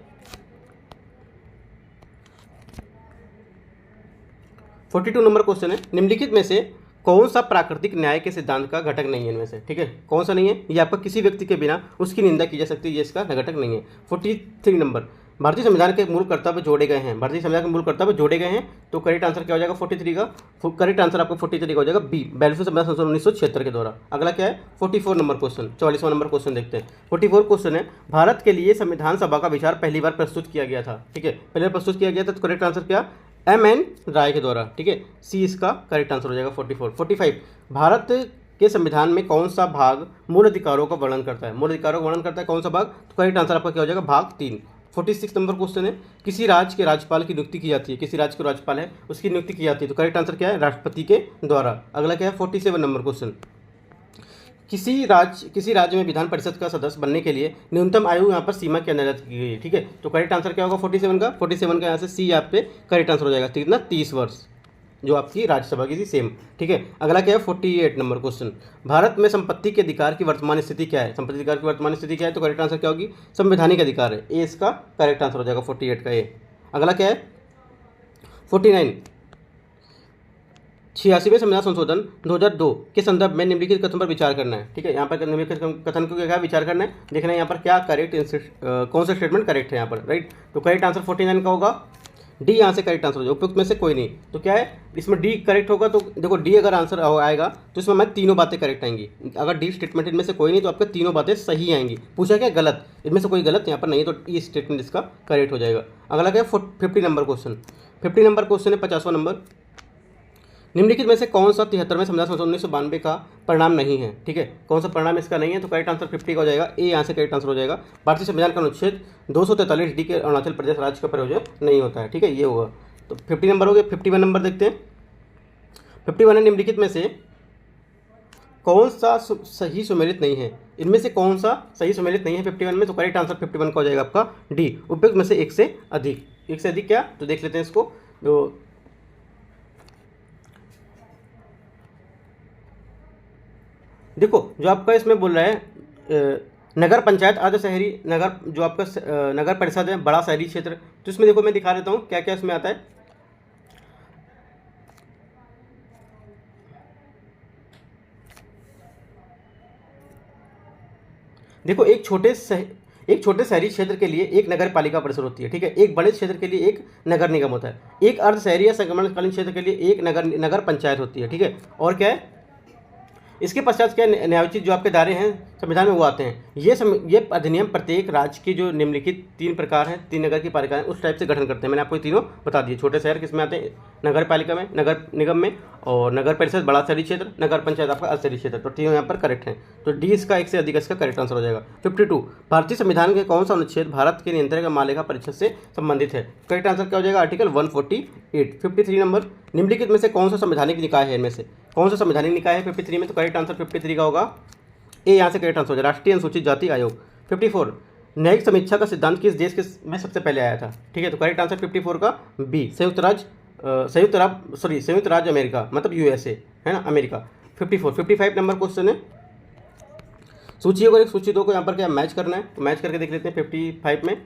42 नंबर क्वेश्चन है, निम्नलिखित में से कौन सा प्राकृतिक न्याय के सिद्धांत का घटक नहीं है इनमें से, ठीक है, कौन सा नहीं है, ये आपका किसी व्यक्ति के बिना उसकी निंदा की जा सकती है, ये इसका घटक नहीं है। 43 नंबर, भारतीय संविधान के मूल कर्तव्य जोड़े गए हैं, भारतीय संविधान के मूल कर्तव्य जोड़े गए हैं, तो करेक्ट आंसर क्या हो जाएगा 43 का, करेक्ट आंसर आपका 43 का हो जाएगा बी, 42वें संविधान संशोधन 1976 के द्वारा। अगला क्या है 44 नंबर क्वेश्चन, 44वां नंबर क्वेश्चन देखते हैं। 44 क्वेश्चन है, भारत के लिए संविधान सभा का विचार पहली बार प्रस्तुत किया गया था, ठीक है, पहली बार प्रस्तुत किया गया था, तो करेक्ट आंसर क्या, M.N. राय के द्वारा, ठीक है, सी इसका करेक्ट आंसर हो जाएगा 44। 45, भारत के संविधान में कौन सा भाग मूल अधिकारों का वर्णन करता है, मूल अधिकारों का वर्णन करता है कौन सा भाग, तो करेक्ट आंसर आपका क्या हो जाएगा भाग 3। 46 नंबर क्वेश्चन है, किसी राज्य के राज्यपाल की नियुक्ति की जाती है, किसी राज्य के राज्यपाल है उसकी नियुक्ति की जाती है, तो करेक्ट आंसर क्या है राष्ट्रपति के द्वारा। अगला क्या है 47 नंबर क्वेश्चन, किसी राज्य में विधान परिषद का सदस्य बनने के लिए न्यूनतम आयु यहाँ पर सीमा क्या निर्धारित की गई है, ठीक है, तो करेक्ट आंसर क्या होगा 47 का, 47 का यहाँ से सी आप पे करेक्ट आंसर हो जाएगा, कितना 30 वर्ष जो आपकी राज्यसभा की थी सेम, ठीक है। अगला क्या है 48 नंबर क्वेश्चन, भारत में संपत्ति के अधिकार की वर्तमान स्थिति क्या है, संपत्ति अधिकार की वर्तमान स्थिति क्या है, तो करेक्ट आंसर क्या होगी संवैधानिक अधिकार है, ए इसका करेक्ट आंसर हो जाएगा 48 का ए। अगला क्या है 49, 86वें संविधान संशोधन 2002 के संदर्भ में निम्नलिखित कथन पर विचार करना है, ठीक है, यहाँ पर निम्नलिखित कथन को क्या विचार करना है, देखना है यहाँ पर क्या करेक्ट कौन सा स्टेटमेंट करेक्ट है यहाँ पर, राइट, तो करेक्ट आंसर 49 का होगा, डी यहाँ से करेक्ट आंसर हो जाएगा, उपयुक्त में से कोई नहीं, तो क्या है इसमें डी करेक्ट होगा, तो देखो डी अगर आंसर आएगा तो इसमें हमारी तीनों बातें करेक्ट आएंगी, अगर डी स्टेटमेंट इनमें से कोई नहीं तो आपके तीनों बातें सही आएंगी, पूछा क्या गलत, इनमें से कोई गलत यहाँ पर नहीं है, तो ये स्टेटमेंट इसका करेक्ट हो जाएगा। अगला क्या है 50 नंबर क्वेश्चन, 50 नंबर क्वेश्चन है 50वां नंबर, निम्नलिखित में से कौन सा 73वें संविधान संशोधन 1992 का परिणाम नहीं है, ठीक है, कौन सा परिणाम इसका नहीं है, तो करेक्ट आंसर 50 का हो जाएगा, ए यहाँ से करेक्ट आंसर हो जाएगा, भारतीय संविधान का अनुच्छेद 243 डी के अरुणाचल प्रदेश राज्य का प्रयोजन नहीं होता है, ठीक है, ये होगा, तो 50 नंबर हो गया। 51 नंबर देखते हैं, 51 है, निम्नलिखित में से कौन सा सही सुमेलित नहीं है, इनमें से कौन सा सही सुमेलित नहीं है 51 में, तो करेक्ट आंसर 51 का हो जाएगा आपका डी, उपयुक्त में से एक से अधिक क्या, तो देख लेते हैं इसको, जो देखो जो आपका इसमें बोल रहा है नगर पंचायत अर्ध शहरी नगर, जो आपका नगर परिषद है बड़ा शहरी क्षेत्र, तो इसमें देखो मैं दिखा देता हूँ क्या क्या इसमें आता है। देखो एक छोटे शहरी क्षेत्र के लिए एक नगर पालिका परिषद होती है, ठीक है, एक बड़े क्षेत्र के लिए एक नगर निगम होता है, एक अर्ध शहरी या संक्रमणकालीन क्षेत्र के लिए एक नगर पंचायत होती है, ठीक है, और क्या है इसके पश्चात क्या न्यायोचित जो आपके दायरे हैं संविधान में वो आते हैं, ये अधिनियम प्रत्येक राज्य की जो निम्नलिखित 3 प्रकार हैं, 3 नगर की पालिकाएं उस टाइप से गठन करते हैं, मैंने आपको तीनों बता दिए, छोटे शहर किस में आते हैं नगर पालिका में, नगर निगम में, और नगर परिषद बड़ा शहरी क्षेत्र, नगर पंचायत आपका अर्ध शहरी क्षेत्र, तो तीनों यहाँ पर करेक्ट हैं, तो डी इसका एक से अधिक इसका करेक्ट आंसर हो जाएगा। 52, भारतीय संविधान के कौन सा अनुच्छेद भारत के नियंत्रण का मालिका परिषद से संबंधित है, करेक्ट आंसर क्या हो जाएगा आर्टिकल 148। 53 नंबर, निम्नलिखित में से कौन सा संवैधानिक निकाय है, इनमें से कौन सा संवैधानिक निकाय है 53 में, तो करेक्ट आंसर 53 का होगा ए, यहाँ से करेक्ट आंसर हो जाएगा राष्ट्रीय अनुसूचित जाति आयोग। 54, न्यायिक समीक्षा का सिद्धांत किस देश के में सबसे पहले आया था, ठीक है, तो करेक्ट आंसर 54 का बी, संयुक्त राज्य अमेरिका, मतलब यूएसए है ना, अमेरिका। 55 नंबर क्वेश्चन है, सूची को एक सूची 2 को यहाँ पर क्या मैच करना है, तो मैच करके देख लेते हैं 55 में।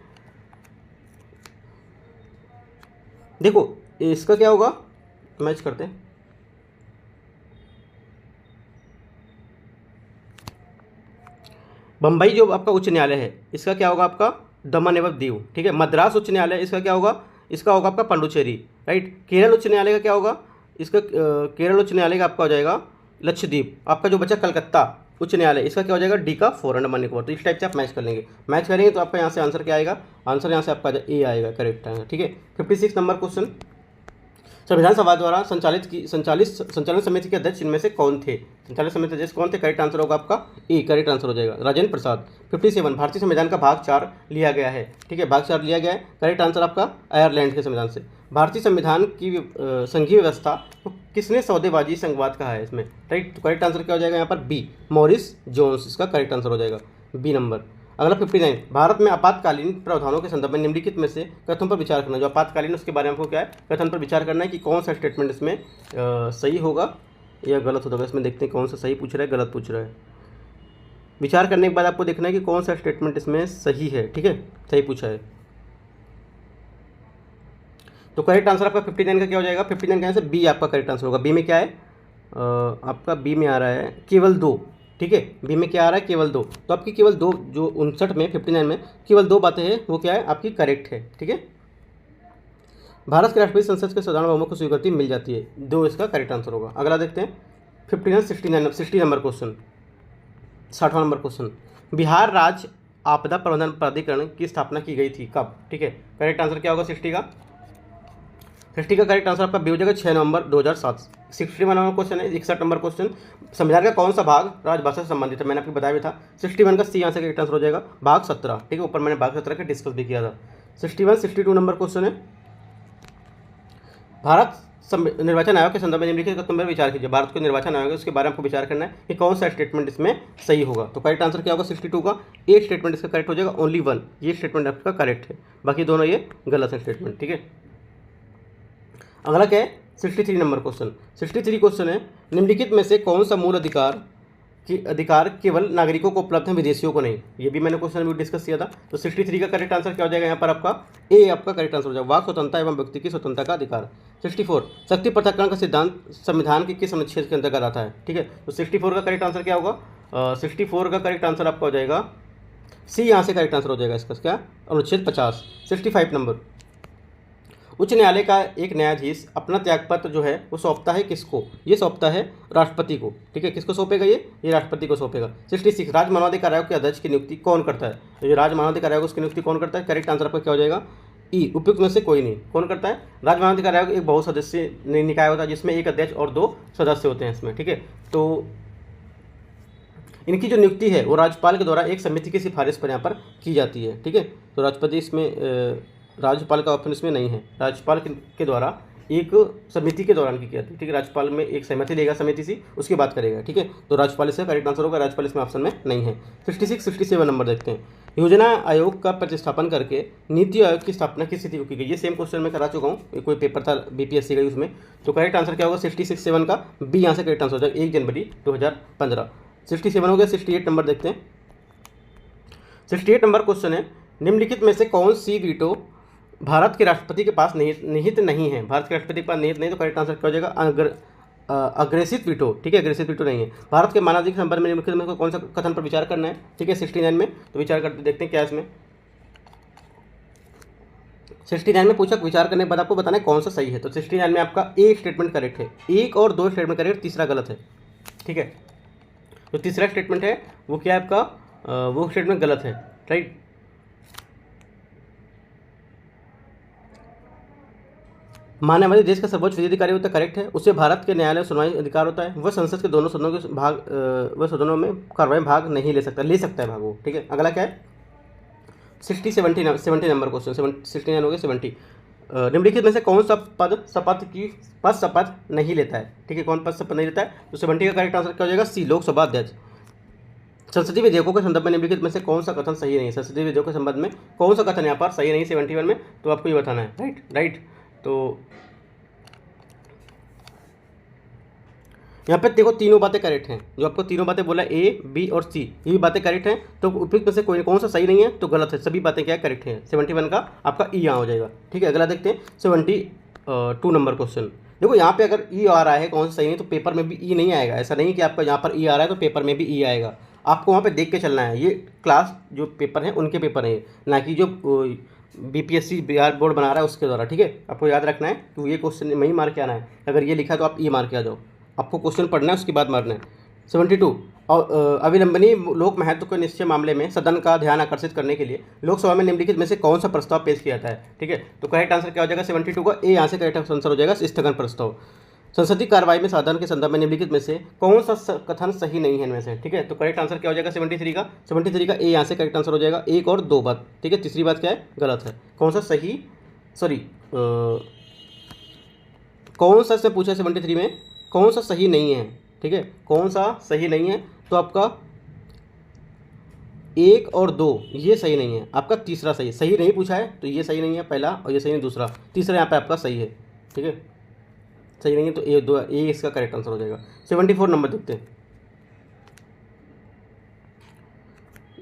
देखो इसका क्या होगा, मैच करते हैं, बम्बई जो आपका उच्च न्यायालय है इसका क्या होगा आपका दमन एवं दीव, ठीक है, मद्रास उच्च न्यायालय इसका क्या होगा, इसका होगा आपका पंडुचेरी, राइट, केरल उच्च न्यायालय का क्या होगा, इसका केरल उच्च न्यायालय का आपका हो जाएगा लक्षद्वीप, आपका जो बचा कलकत्ता उच्च न्यायालय इसका क्या हो जाएगा डी का 4 अंडमान निकोबार, तो इस टाइप से आप मैच कर लेंगे, मैच करेंगे तो आपका यहाँ से आंसर क्या आएगा, आंसर यहाँ से आपका ए आएगा करेक्ट आएगा, ठीक है। 56 नंबर क्वेश्चन, संविधान सभा द्वारा संचालन समिति के अध्यक्ष इनमें से कौन थे, संचालन समिति अध्यक्ष कौन थे, करेक्ट आंसर होगा आपका ए, करेक्ट आंसर हो जाएगा राजेंद्र प्रसाद। 57, भारतीय संविधान का भाग 4 लिया गया है, ठीक है, भाग 4 लिया गया है, करेक्ट आंसर आपका आयरलैंड के संविधान से। भारतीय संविधान की संघीय व्यवस्था तो किसने सौदेबाजी संघवाद कहा है इसमें, राइट, तो करेक्ट आंसर क्या हो जाएगा यहाँ पर बी, मॉरिस जोन्स इसका करेक्ट आंसर हो जाएगा बी नंबर। अगला 59, भारत में आपातकालीन प्रावधानों के संदर्भ में निम्नलिखित में से कथन पर विचार करना, जो आपातकालीन उसके बारे में आपको क्या है कथन पर विचार करना है कि कौन सा स्टेटमेंट इसमें सही होगा या गलत होगा, इसमें देखते हैं कौन सा सही पूछ रहा है गलत पूछ रहा है। विचार करने के बाद आपको देखना है कि कौन सा स्टेटमेंट इसमें सही है। ठीक है, सही पूछा है। तो करेक्ट आंसर आपका 59 का क्या हो जाएगा? 59 का आंसर बी आपका करेक्ट आंसर होगा। बी में क्या है? आपका बी में आ रहा है केवल 2। ठीक है, बी में क्या आ रहा है? केवल 2। तो आपकी केवल 2, जो 59 में 59 में केवल 2 बातें हैं, वो क्या है? आपकी करेक्ट है। ठीक है, भारत के राष्ट्रपति संसद के साधारण बहुमत को स्वीकृति मिल जाती है। 2 इसका करेक्ट आंसर होगा। अगला देखते हैं 60 नंबर क्वेश्चन, 60वां नंबर क्वेश्चन। बिहार राज्य आपदा प्रबंधन प्राधिकरण की स्थापना की गई थी कब? ठीक है, करेक्ट आंसर क्या होगा? 60 का करेक्ट आंसर आपका बी हो जाएगा 6 नवंबर 2007। 61 नंबर क्वेश्चन है, 61 नंबर क्वेश्चन। संविधान का कौन सा भाग राजभाषा से संबंधित है? मैंने आपको बताया भी था। 61 का सी यहाँ से करेक्ट आंसर हो जाएगा भाग 17। ठीक है, ऊपर मैंने भाग 17 का डिस्कस भी किया था। 62 नंबर क्वेश्चन है, भारत निर्वाचन आयोग के संदर्भ में निम्नलिखित तथ्यों पर विचार कीजिए। भारत को निर्वाचन आयोग है, उसके बारे में आपको विचार करना है कि कौन सा स्टेटमेंट इसमें सही होगा। तो करेक्ट आंसर क्या होगा? 62 का एक स्टेटमेंट इसका करेक्ट हो जाएगा, ओनली 1 ये स्टेटमेंट आपका करेक्ट है, बाकी दोनों ये गलत है स्टेटमेंट। ठीक है, अगला क्या है? 63 नंबर क्वेश्चन। 63 क्वेश्चन है, निम्नलिखित में से कौन सा मूल अधिकार केवल नागरिकों को उपलब्ध है, विदेशियों को नहीं? ये भी मैंने क्वेश्चन भी डिस्कस किया था। तो 63 का करेक्ट आंसर क्या हो जाएगा? यहाँ पर आपका ए आपका करेक्ट आंसर हो जाएगा, वाक स्वतंत्रता एवं व्यक्ति की स्वतंत्रता का अधिकार। 64 शक्ति पृथक्करण का सिद्धांत संविधान के किस अनुच्छेद के अंतर्गत आता है? ठीक है, तो 64 का करेक्ट आंसर क्या होगा? 64 का करेक्ट आंसर आपका हो जाएगा सी, यहाँ से करेक्ट आंसर हो जाएगा इसका क्या? अनुच्छेद 50। 65 नंबर, उच्च न्यायालय का एक न्यायाधीश अपना त्यागपत्र जो है वो सौंपता है किसको? ये सौंपता है राष्ट्रपति को। ठीक है, किसको सौंपेगा? ये राष्ट्रपति को सौंपेगा। 66 राज्य मानवाधिकार आयोग के अध्यक्ष की नियुक्ति कौन करता है? तो जो राज्य मानवाधिकार आयोग उसकी नियुक्ति कौन करता है? करेक्ट आंसर आपका क्या हो जाएगा? ई, उपयुक्त में से कोई नहीं। कौन करता है? राज्य मानवाधिकार आयोग एक बहुसदस्यीय निकाय होता है, जिसमें एक अध्यक्ष और 2 सदस्य होते हैं इसमें। ठीक है, तो इनकी जो नियुक्ति है वो राज्यपाल के द्वारा एक समिति की सिफारिश पर यहाँ पर की जाती है। ठीक है, तो राष्ट्रपति इसमें राज्यपाल का ऑप्शन इसमें नहीं है, राज्यपाल के द्वारा एक समिति के दौरान की जाती है। ठीक है, राज्यपाल में एक सहमति लेगा समिति से, उसकी बात करेगा। ठीक है, तो राज्यपाल इसका करेक्ट आंसर होगा, राज्यपाल इसमें ऑप्शन में नहीं है। 67 नंबर देखते हैं, योजना आयोग का प्रतिष्ठापन करके नीति आयोग की स्थापना किस तिथि को की गई? ये सेम क्वेश्चन मैं करा चुका हूँ, कोई पेपर था बीपीएससी का उसमें। तो करेक्ट आंसर क्या होगा? 67 का बी यहाँ से करेक्ट आंसर हो जाएगा 1 जनवरी 2015। 67 हो गया। 68 नंबर देखते हैं। 68 नंबर क्वेश्चन है, निम्नलिखित में से कौन सी वीटो भारत के राष्ट्रपति के पास निहित नहीं है? भारत के राष्ट्रपति के पास निहित नहीं, तो करेक्ट आंसर क्या हो जाएगा? अग्रेसित वीटो। ठीक है, अग्रेसित वीटो नहीं है। भारत के मानवाधिकार के संबंध में निम्नलिखित में कौन सा कथन पर विचार करना है? ठीक है, 69 में, तो विचार करते देखते हैं क्या इसमें। 69 में पूछा, विचार करने के बाद आपको बताना है कौन सा सही है। तो 69 में आपका एक स्टेटमेंट करेक्ट है, 1 और 2 स्टेटमेंट करेक्ट, तीसरा गलत है। ठीक है, तो तीसरा स्टेटमेंट है वो क्या है आपका? वो स्टेटमेंट गलत है। राइट, मानने वाले देश का सर्वोच्च विधि अधिकारी होता है, करेक्ट है। उसे भारत के न्यायालय सुनवाई अधिकार होता है। वह संसद के दोनों सदनों के वह सदनों में कार्रवाई में भाग नहीं ले सकता है भाग वो। ठीक है, अगला क्या है? 70 नंबर क्वेश्चन। 69 हो गया। 70 निम्नलिखित में से कौन सा पद शपथ नहीं लेता है? ठीक है, कौन पद शपथ नहीं लेता है? तो 70 का करेक्ट आंसर क्या हो जाएगा? सी, लोकसभा अध्यक्ष। संसदीय विधेयकों के संदर्भ में निम्नलिखित में से कौन सा कथन सही नहीं है? संसदीय विधेयकों के संबंध में कौन सा कथन यहाँ पर सही नहीं 71 में? तो आपको ये बताना है। राइट, तो यहाँ पे देखो तीनों बातें करेक्ट हैं, जो आपको तीनों बातें बोला ए, बी और सी, ये भी बातें करेक्ट हैं। तो उपयुक्त में से कौन सा सही नहीं है? तो गलत है, सभी बातें क्या करेक्ट हैं। 71 का आपका ई यहाँ हो जाएगा। ठीक है, अगला देखते हैं 72 नंबर क्वेश्चन। देखो यहाँ पे अगर ई आ रहा है कौन सा सही नहीं, तो पेपर में भी ई नहीं आएगा। ऐसा नहीं कि आपका यहाँ पर ई आ रहा है तो पेपर में भी ई आएगा, आपको वहाँ पर देख के चलना है। ये क्लास जो पेपर है उनके पेपर हैं, ना कि जो बीपीएससी बिहार बोर्ड बना रहा है उसके द्वारा। ठीक है, आपको याद रखना है कि ये क्वेश्चन में ही मार के आना है। अगर ये लिखा तो आप ई मार के आ जाओ, आपको क्वेश्चन पढ़ना है उसके बाद मारना है। 72 और अविलंबनीय लोक महत्व के निश्चय मामले में सदन का ध्यान आकर्षित करने के लिए लोकसभा में निम्नलिखित में से कौन सा प्रस्ताव पेश किया जाता है? ठीक है, तो करेक्ट आंसर क्या हो जाएगा? 72 का ए यहाँ से करेक्ट आंसर हो जाएगा, स्थगन प्रस्ताव। संसदीय कार्रवाई में साधन के संदर्भ में निम्नलिखित में से कौन सा कथन सही नहीं है इनमें से? ठीक है, तो करेक्ट आंसर क्या हो जाएगा? 73 का ए यहाँ से करेक्ट आंसर हो जाएगा, 1 और 2 बात। ठीक है, तीसरी बात क्या है? गलत है। कौन सा सही, कौन सा से पूछा 73 में कौन सा सही नहीं है? ठीक है, कौन सा सही नहीं है? तो आपका 1 और 2 ये सही नहीं है, आपका तीसरा सही नहीं पूछा है, तो ये सही नहीं है पहला, और ये सही नहीं दूसरा, तीसरा यहाँ पे आपका सही है। ठीक है, सही नहीं है तो ए इसका करेक्ट आंसर हो जाएगा। 74 नंबर देखते हैं।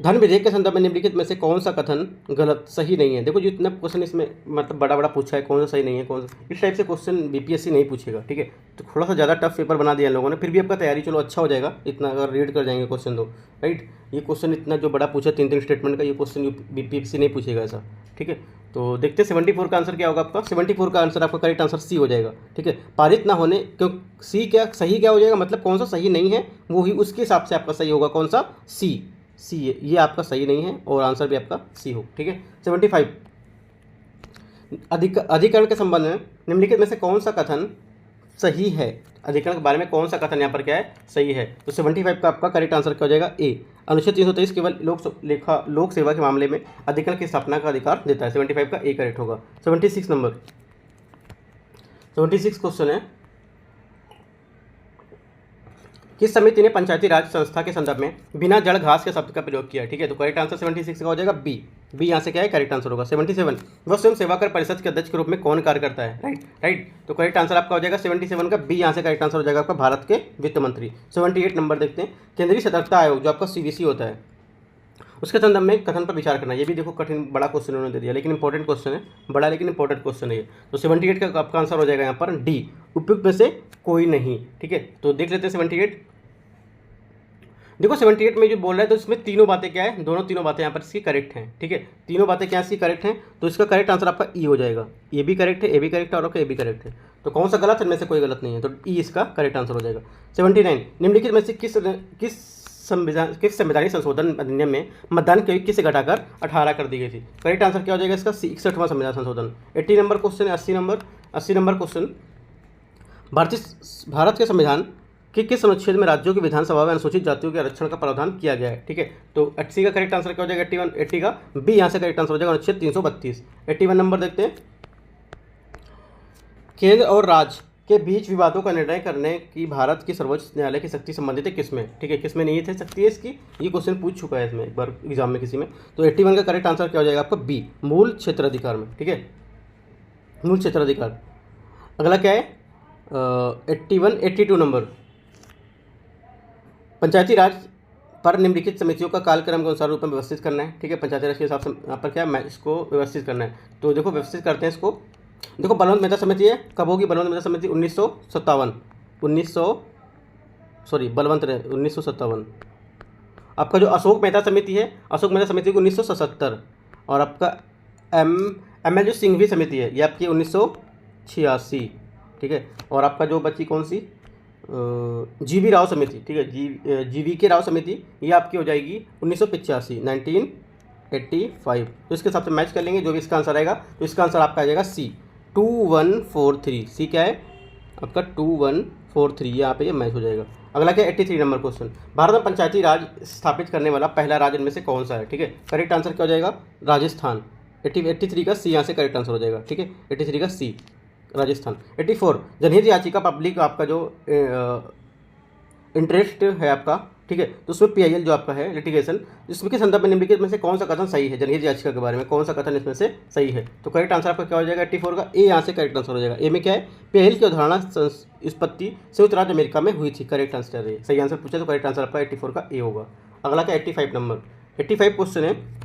धन विधेयक के संदर्भ में निम्नलिखित में से कौन सा कथन गलत सही नहीं है। देखो जितना क्वेश्चन इसमें मतलब बड़ा बड़ा पूछा है, कौन सा सही नहीं है, कौन सा इस टाइप से क्वेश्चन बीपीएससी नहीं पूछेगा, ठीक है। तो थोड़ा सा ज़्यादा टफ पेपर बना दिया इन लोगों ने, फिर भी आपका तैयारी चलो अच्छा हो जाएगा इतना अगर रीड कर जाएंगे क्वेश्चन तो, राइट। ये क्वेश्चन इतना जो बड़ा पूछा 3 स्टेटमेंट का, ये क्वेश्चन बीपीएससी नहीं पूछेगा ऐसा, ठीक है। तो देखते हैं 74 का आंसर क्या होगा आपका। 74 का आंसर आपका करेक्ट आंसर सी हो जाएगा, ठीक है। पारित ना होने क्यों सी क्या सही क्या हो जाएगा, मतलब कौन सा सही नहीं है वो ही उसके हिसाब से आपका सही होगा, कौन सा सी ये आपका सही नहीं है और आंसर भी आपका सी हो, ठीक है। 75 अधिकरण के संबंध में निम्नलिखित में से कौन सा कथन सही है। अधिकरण के बारे में कौन सा कथन यहाँ पर क्या है सही है। तो 75 का आपका करेक्ट आंसर क्या हो जाएगा ए। अनुच्छेद 323 केवल लोक सेवा के मामले में अधिकरण की स्थापना का अधिकार देता है। 75 का ए करेक्ट होगा। 76 नंबर 76 क्वेश्चन है, किस समिति ने पंचायती राज संस्था के संदर्भ में बिना जड़ घास के शब्द का प्रयोग किया, ठीक है। तो करेक्ट आंसर 76 का हो जाएगा बी यहाँ से क्या है करेक्ट आंसर होगा। 77 वह स्वयं सेवाकर परिषद के अध्यक्ष के रूप में कौन कार्य करता है, राइट। तो करेक्ट आंसर आपका हो जाएगा 77 का बी यहाँ से करेक्ट आंसर हो जाएगा आपका भारत के वित्त मंत्री। 78 नंबर देखते हैं, केंद्रीय सतर्कता आयोग जो आपका सीवीसी होता है उसके संदर्भ में कथन पर विचार करना। ये भी देखो कठिन बड़ा क्वेश्चन उन्होंने दे दिया, लेकिन इंपॉर्टेंट क्वेश्चन है, बड़ा लेकिन इंपॉर्टेंट क्वेश्चन है ये। तो 78 का आपका आंसर हो जाएगा यहाँ पर डी, उपयुक्त में से कोई नहीं, ठीक है। तो देख लेते हैं 78। देखो 78 में जो बोल रहा है तो इसमें तीनों बातें क्या है, तीनों बातें यहाँ पर इसकी करेक्ट हैं, ठीक है। तीनों बातें क्या इसकी करेक्ट हैं, तो इसका करेक्ट आंसर आपका ई हो जाएगा। ये भी करेक्ट है, ए भी करेक्ट है और ए भी करेक्ट है। तो कौन सा गलत है, इनमें से कोई गलत नहीं है, तो ई इसका करेक्ट आंसर हो जाएगा। 79 निम्नलिखित में से किस संवैधानिक संशोधन अधिनियम में मतदान की आयु किसे घटाकर 18 कर दी गई थी। करेक्ट आंसर क्या हो जाएगा इसका 61वां संविधान संशोधन। 80 नंबर क्वेश्चन है, 80 नंबर क्वेश्चन, भारत के संविधान कि किस अनुच्छेद में राज्यों की विधानसभा में अनुसूचित जातियों के आरक्षण का प्रावधान किया गया है, ठीक है। तो 80 का करेक्ट आंसर क्या हो जाएगा 81, 80 का बी यहाँ से करेक्ट आंसर हो जाएगा अनुच्छेद 332। 81 नंबर देखते हैं, केंद्र और राज्य के बीच विवादों का निर्णय करने की भारत की सर्वोच्च न्यायालय की शक्ति संबंधित है किसमें, ठीक है। किसमें नहीं थे शक्ति है इसकी, ये क्वेश्चन पूछ चुका है इसमें एक बार एग्जाम में किसी में। तो 81 का करेक्ट आंसर क्या हो जाएगा आपका बी, मूल क्षेत्राधिकार में, ठीक है, मूल क्षेत्राधिकार। अगला क्या है 82 नंबर, पंचायती राज पर निम्नलिखित समितियों का कालक्रम के अनुसार रूप में व्यवस्थित करना है, ठीक है। पंचायती राज के हिसाब से यहाँ पर क्या है इसको व्यवस्थित करना है। तो देखो व्यवस्थित करते हैं इसको। देखो बलवंत मेहता समिति है, कब होगी बलवंत मेहता समिति 1957। आपका जो अशोक मेहता समिति है, अशोक मेहता समिति को 1977। और आपका एम जो सिंघवी समिति है ये आपकी 1986, ठीक है। और आपका जो बची कौन सी जीवी राव समिति, ठीक है, जीवी के राव समिति ये आपकी हो जाएगी 1985। तो इसके हिसाब से मैच कर लेंगे जो भी इसका आंसर आएगा। तो इसका आंसर आपका आ जाएगा सी 2143। सी क्या है आपका 2143, यहाँ पे ये मैच हो जाएगा। अगला क्या 83 नंबर क्वेश्चन, भारत में पंचायती राज स्थापित करने वाला पहला राज्य इनमें से कौन सा है, ठीक है। करेक्ट आंसर क्या हो जाएगा राजस्थान। 83 का सी यहाँ से करेक्ट आंसर हो जाएगा, ठीक है। 83 का सी राजस्थान। 84 जनहित याचिका पब्लिक आपका जो इंटरेस्ट है आपका, ठीक है। तो उसमें पीआईएल जो आपका है लिटिगेशन, इसमें के संदर्भ में निम्नलिखित में से कौन सा कथन सही है, जनहित याचिका के बारे में कौन सा कथन इसमें से सही है। तो करेक्ट आंसर आपका क्या हो जाएगा 84 का ए यहाँ से करेक्ट आंसर हो जाएगा। ए में क्या है पीआईएल की अवधारणा उत्पत्ति संयुक्त राज्य अमेरिका में हुई थी। करेक्ट आंसर है, सही आंसर पूछा तो करेक्ट आंसर आपका 84 का ए होगा। अगला क्या 85 नंबर 85 क्वेश्चन है,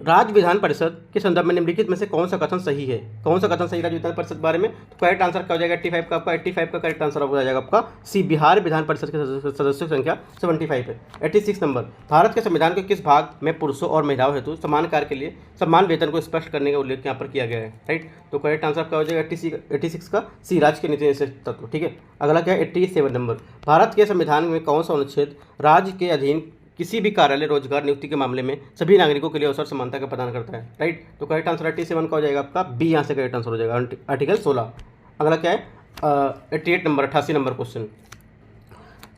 राज्य विधान परिषद के संदर्भ में निम्नलिखित में से कौन सा कथन सही है, कौन सा कथन सही राज्य विधान परिषद के बारे में। तो करेक्ट आंसर क्या हो जाएगा 85 का आपका 85 का करेक्ट आंसर हो जाएगा आपका सी, बिहार विधान परिषद के सदस्यों की संख्या 75 है। 86 नंबर, भारत के संविधान के किस भाग में पुरुषों और महिलाओं हेतु समान कार्य के लिए समान वेतन को स्पष्ट करने का उल्लेख यहाँ पर किया गया है, राइट। तो करेक्ट आंसर क्या हो जाएगा 86 का सी, राज्य के नीति निषेध तत्व, ठीक है। अगला क्या है 87 नंबर, भारत के संविधान में कौन सा अनुच्छेद राज्य के अधीन किसी भी कार्यालय रोजगार नियुक्ति के मामले में सभी नागरिकों के लिए अवसर समानता का प्रदान करता है, राइट। तो करेक्ट आंसर 87 का हो जाएगा आपका बी, यहाँ से करेक्ट आंसर हो जाएगा आर्टिकल 16। अगला क्या है 88 नंबर 88 नंबर क्वेश्चन,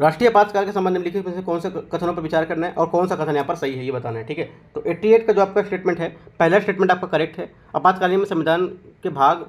राष्ट्रीय आपातकाल के संबंध में निम्नलिखित में से कौन से कथनों पर विचार करना है और कौन सा कथन यहाँ पर सही है ये बताना है, ठीक है। तो 88 का जो आपका स्टेटमेंट है, पहला स्टेटमेंट आपका करेक्ट है, आपातकालीन में संविधान के भाग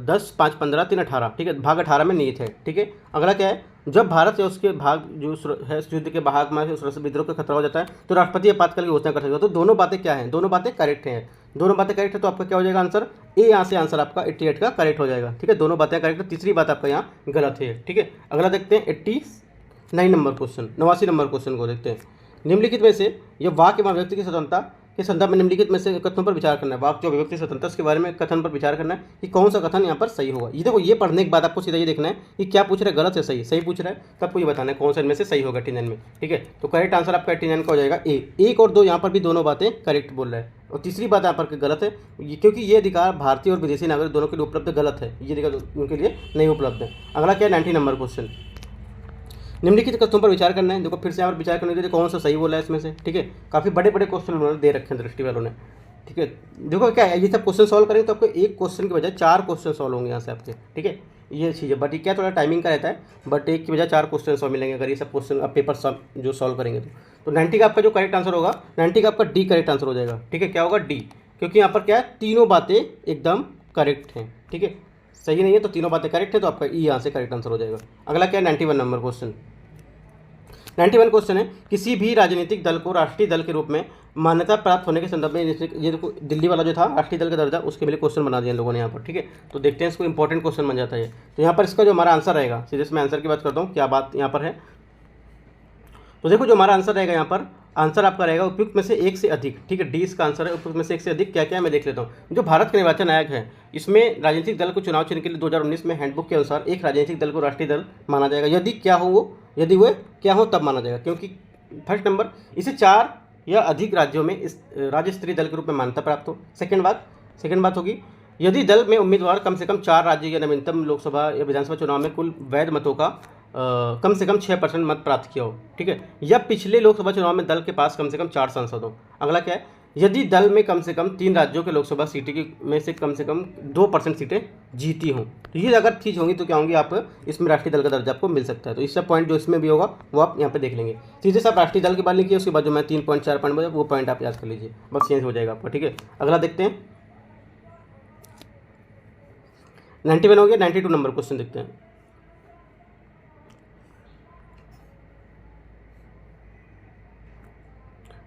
10, 5, 15, 3, 18, ठीक है, भाग 18 में निहित है, ठीक है। अगला क्या है, जब भारत या उसके भाग जो है युद्ध के भाग में विद्रोह का खतरा हो जाता है तो राष्ट्रपति आपातकाल की घोषणा कर सकता है। तो दोनों बातें क्या हैं, दोनों बातें करेक्ट हैं, दोनों बातें करेक्ट है। तो आपका क्या हो जाएगा आंसर ए, यहाँ से आंसर आपका 88 का करेक्ट हो जाएगा, ठीक है। दोनों बातें करेक्ट है, तीसरी बात आपका यहाँ गलत है, ठीक है। अगला देखते हैं 89 नंबर क्वेश्चन, 89 नंबर क्वेश्चन को देखते हैं, निम्नलिखित में से यह वाक्य एवं व्यक्ति की स्वतंत्रता के संदर्भ में निम्नलिखित में से कथनों पर विचार करना है। वाक्य जो अभिव्यक्ति स्वतंत्रता उसके बारे में कथन पर विचार करना है कि कौन सा कथन यहाँ पर सही होगा। ये देखो, ये पढ़ने के बाद आपको सीधा ये देखना है कि क्या पूछ रहा है, गलत है सही, सही पूछ रहा है तो आपको ये बताना है कौन सा इनमें से सही होगा 89 में। ठीक है, तो करेक्ट आंसर आपका 89 का हो जाएगा ए। 1 और 2 यहाँ पर भी दोनों बातें करेक्ट बोल रहा है, और तीसरी बात यहाँ पर गलत है क्योंकि ये अधिकार भारतीय और विदेशी नागरिक दोनों के लिए उपलब्ध, गलत है, ये अधिकार उनके लिए नहीं उपलब्ध है। अगला क्या है 90 नंबर क्वेश्चन, निम्नलिखित कथनों पर विचार करना है। देखो फिर से यहाँ पर विचार करने के लिए कौन सा सही बोला है इसमें से। ठीक है, काफ़ी बड़े बड़े क्वेश्चन उन्होंने दे रखे हैं दृष्टि वालों ने। ठीक है, देखो क्या है, ये सब क्वेश्चन सॉल्व करेंगे तो आपको एक क्वेश्चन की बजाय 4 क्वेश्चन सॉल्व होंगे यहाँ से आपके। ठीक है, ये चीज़ है, बट ये क्या थोड़ा टाइमिंग का रहता है, बट एक की बजाय 4 क्वेश्चन सॉल्व मिलेंगे अगर ये सब क्वेश्चन आप पेपर जो सॉल्व करेंगे तो 90 का आपका जो करेक्ट आंसर होगा, 90 का आपका डी करेक्ट आंसर हो जाएगा। ठीक है, क्या होगा डी, क्योंकि यहाँ पर क्या है, तीनों बातें एकदम करेक्ट हैं। ठीक है, सही नहीं है तो तीनों बातें करेक्ट है, तो आपका ई यहाँ से करेक्ट आंसर हो जाएगा। अगला क्या है 91 नंबर क्वेश्चन। 91 क्वेश्चन है, किसी भी राजनीतिक दल को राष्ट्रीय दल के रूप में मान्यता प्राप्त होने के संदर्भ में, ये देखो दिल्ली वाला जो था राष्ट्रीय दल का दर्जा, उसके लिए क्वेश्चन बना दिया इन लोगों ने यहाँ पर। ठीक है, तो देखते हैं इसको, इंपॉर्टेंट क्वेश्चन बन जाता है। तो यहाँ पर इसका जो हमारा आंसर रहेगा, सीधे से मैं आंसर की बात करता हूँ क्या बात यहाँ पर है। तो देखो जो हमारा आंसर रहेगा यहाँ पर, आंसर आपका रहेगा उपयुक्त में से एक से अधिक। ठीक है, डी इसका आंसर है, उपयुक्त में से एक से अधिक क्या क्या है मैं देख लेता हूँ। जो भारत के निर्वाचन आयोग है, इसमें राजनीतिक दल को चुनाव चिन्ह के लिए 2019 में हैंडबुक के अनुसार एक राजनीतिक दल को राष्ट्रीय दल माना जाएगा यदि क्या हो वो, यदि वो क्या हो तब माना जाएगा। क्योंकि फर्स्ट नंबर, इसे 4 या अधिक राज्यों में इस राज्य स्तरीय दल के रूप में मान्यता प्राप्त हो। सेकंड बात होगी, यदि दल में उम्मीदवार कम से कम 4 राज्य या नवीनतम लोकसभा या विधानसभा चुनाव में कुल वैध मतों का कम से कम 6% मत प्राप्त किया हो। ठीक है, या पिछले लोकसभा चुनाव में दल के पास कम से कम 4 सांसद हो। अगला क्या है, यदि दल में कम से कम 3 राज्यों के लोकसभा सीटें में से कम 2% सीटें जीती हों। तो ये अगर चीज़ होंगी तो क्या होंगी, आप इसमें राष्ट्रीय दल का दर्जा आपको मिल सकता है। तो इसका पॉइंट जो इसमें भी होगा वो आप यहाँ पे देख लेंगे। सीधे से आप राष्ट्रीय दल की बात लिखिए, उसके बाद जो मैं 3 पॉइंट 4 पॉइंट वो पॉइंट आप याद कर लीजिए, बस चेंज हो जाएगा आपका। ठीक है, अगला देखते हैं 91 हो गया। 92 नंबर क्वेश्चन देखते हैं।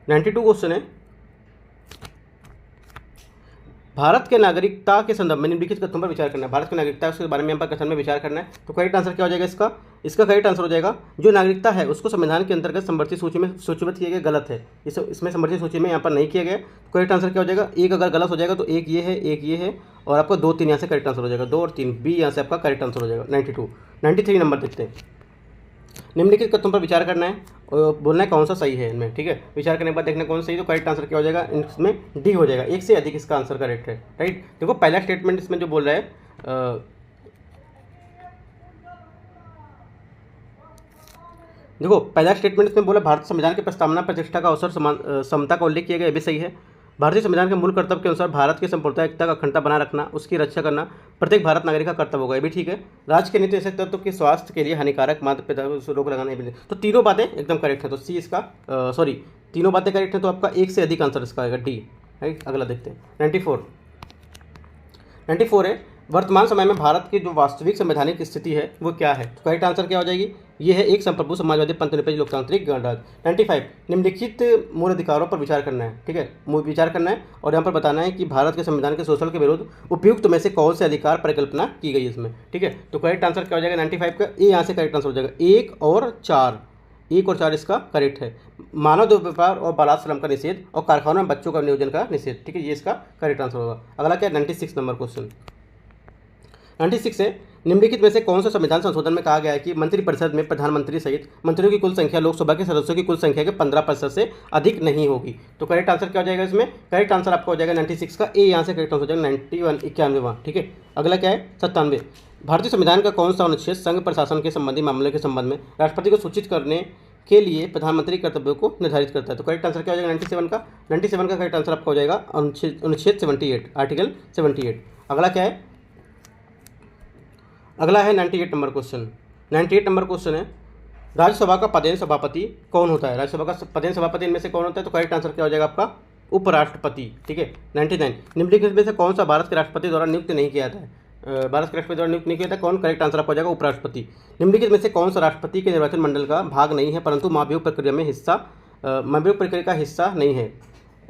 92 क्वेश्चन है, भारत के नागरिकता के संदर्भ में निम्नलिखित कथनों पर विचार करना है। भारत की नागरिकता के बारे में यहाँ पर कथन में विचार करना है। तो करेक्ट आंसर क्या हो जाएगा इसका करेक्ट आंसर हो जाएगा, जो नागरिकता है उसको संविधान के अंतर्गत समवर्ती सूची में सूचीबद्ध किया गया, गलत है। इसमें समवर्ती सूची में यहाँ पर नहीं किया गया। तो करेक्ट आंसर क्या हो जाएगा, एक अगर गलत हो जाएगा तो एक ये है और आपका 2 3 यहाँ से करेक्ट आंसर हो जाएगा, 2 और 3 बी यहाँ से आपका करेक्ट आंसर हो जाएगा। 92 93 नंबर देखते हैं। निम्नलिखित कथनों पर विचार करना है और बोलना है कौन सा सही है इनमें। ठीक है, विचार करने के बाद देखना कौन सा सही, तो करेक्ट आंसर क्या हो जाएगा इसमें, डी हो जाएगा, एक से अधिक इसका आंसर करेक्ट है। राइट, देखो पहला स्टेटमेंट इसमें जो बोल रहा है, देखो पहला स्टेटमेंट इसमें बोला भारतीय संविधान की प्रस्तावना प्रतिष्ठा का अवसर समता का उल्लेख किया गया, ये भी सही है। भारतीय संविधान के मूल कर्तव्य के अनुसार भारत की संप्रभुता, एकता का अखंडता बनाए रखना, उसकी रक्षा करना प्रत्येक भारत नागरिक का कर्तव्य होगा, ये भी ठीक है। राज्य के नीति ऐसे तत्व के स्वास्थ्य के लिए हानिकारक माता पिता को रोक लगाना, ये भी, तो तीनों बातें एकदम करेक्ट है। तो सी इसका तीनों बातें करेक्ट है, तो आपका एक से अधिक आंसर इसका आएगा डी। राइट, अगला देखते हैं 94 है, वर्तमान समय में भारत की जो वास्तविक संवैधानिक स्थिति है वो क्या है। तो करेक्ट आंसर क्या हो जाएगी, ये है एक संप्रभु समाजवादी पंथ निरपेक्ष लोकतांत्रिक गणराज्य। 95 निम्नलिखित मूल अधिकारों पर विचार करना है। ठीक है, विचार करना है और यहाँ पर बताना है कि भारत के संविधान के शोषण के विरुद्ध उपयुक्त में से कौन से अधिकार परिकल्पना की गई इसमें। ठीक है, तो करेक्ट आंसर क्या हो जाएगा 95 का, ए यहाँ से करेक्ट आंसर हो जाएगा। 1 और 4 इसका करेक्ट है। मानव दुर्व्यवहार और बालाश्रम का निषेध और कारखानों में बच्चों का नियोजन का निषेध। ठीक है, ये इसका करेक्ट आंसर होगा। अगला क्या है 96 नंबर क्वेश्चन। 96 है, निम्नलिखित में से कौन सा संविधान संशोधन में कहा गया है कि मंत्रिपरिषद में प्रधानमंत्री सहित मंत्रियों की कुल संख्या लोकसभा के सदस्यों की कुल संख्या के 15% से अधिक नहीं होगी। तो करेक्ट आंसर क्या हो जाएगा इसमें, करेक्ट आंसर आपका हो जाएगा 96 का, ए यहाँ से करेक्ट आंसर हो जाएगा 91 91। ठीक है, अगला क्या है 97, भारतीय संविधान का कौन सा अनुच्छेद संघ प्रशासन के संबंधी मामले के संबंध में राष्ट्रपति को सूचित करने के लिए प्रधानमंत्री कर्तव्यों को निर्धारित करता है। तो करेक्ट आंसर क्या हो जाएगा 97 का, 97 का करेक्ट आंसर आपका हो जाएगा अनुच्छेद 78, आर्टिकल 78। अगला क्या है, अगला है 98 नंबर क्वेश्चन। 98 नंबर क्वेश्चन है, राज्यसभा का पदेन सभापति कौन होता है। राज्यसभा का पदेन सभापति इनमें से कौन होता है। तो करेक्ट आंसर क्या हो जाएगा आपका उपराष्ट्रपति। ठीक है, 99 निम्नलिखित में से कौन सा भारत के राष्ट्रपति द्वारा नियुक्त नहीं किया जाता है। भारत के राष्ट्रपति द्वारा नियुक्त नहीं किया था कौन, करेक्ट आंसर आपका हो जाएगा उपराष्ट्रपति। निम्नलिखित में से कौन सा राष्ट्रपति के निर्वाचन मंडल का भाग नहीं है परंतु महाभियोग प्रक्रिया का हिस्सा नहीं है।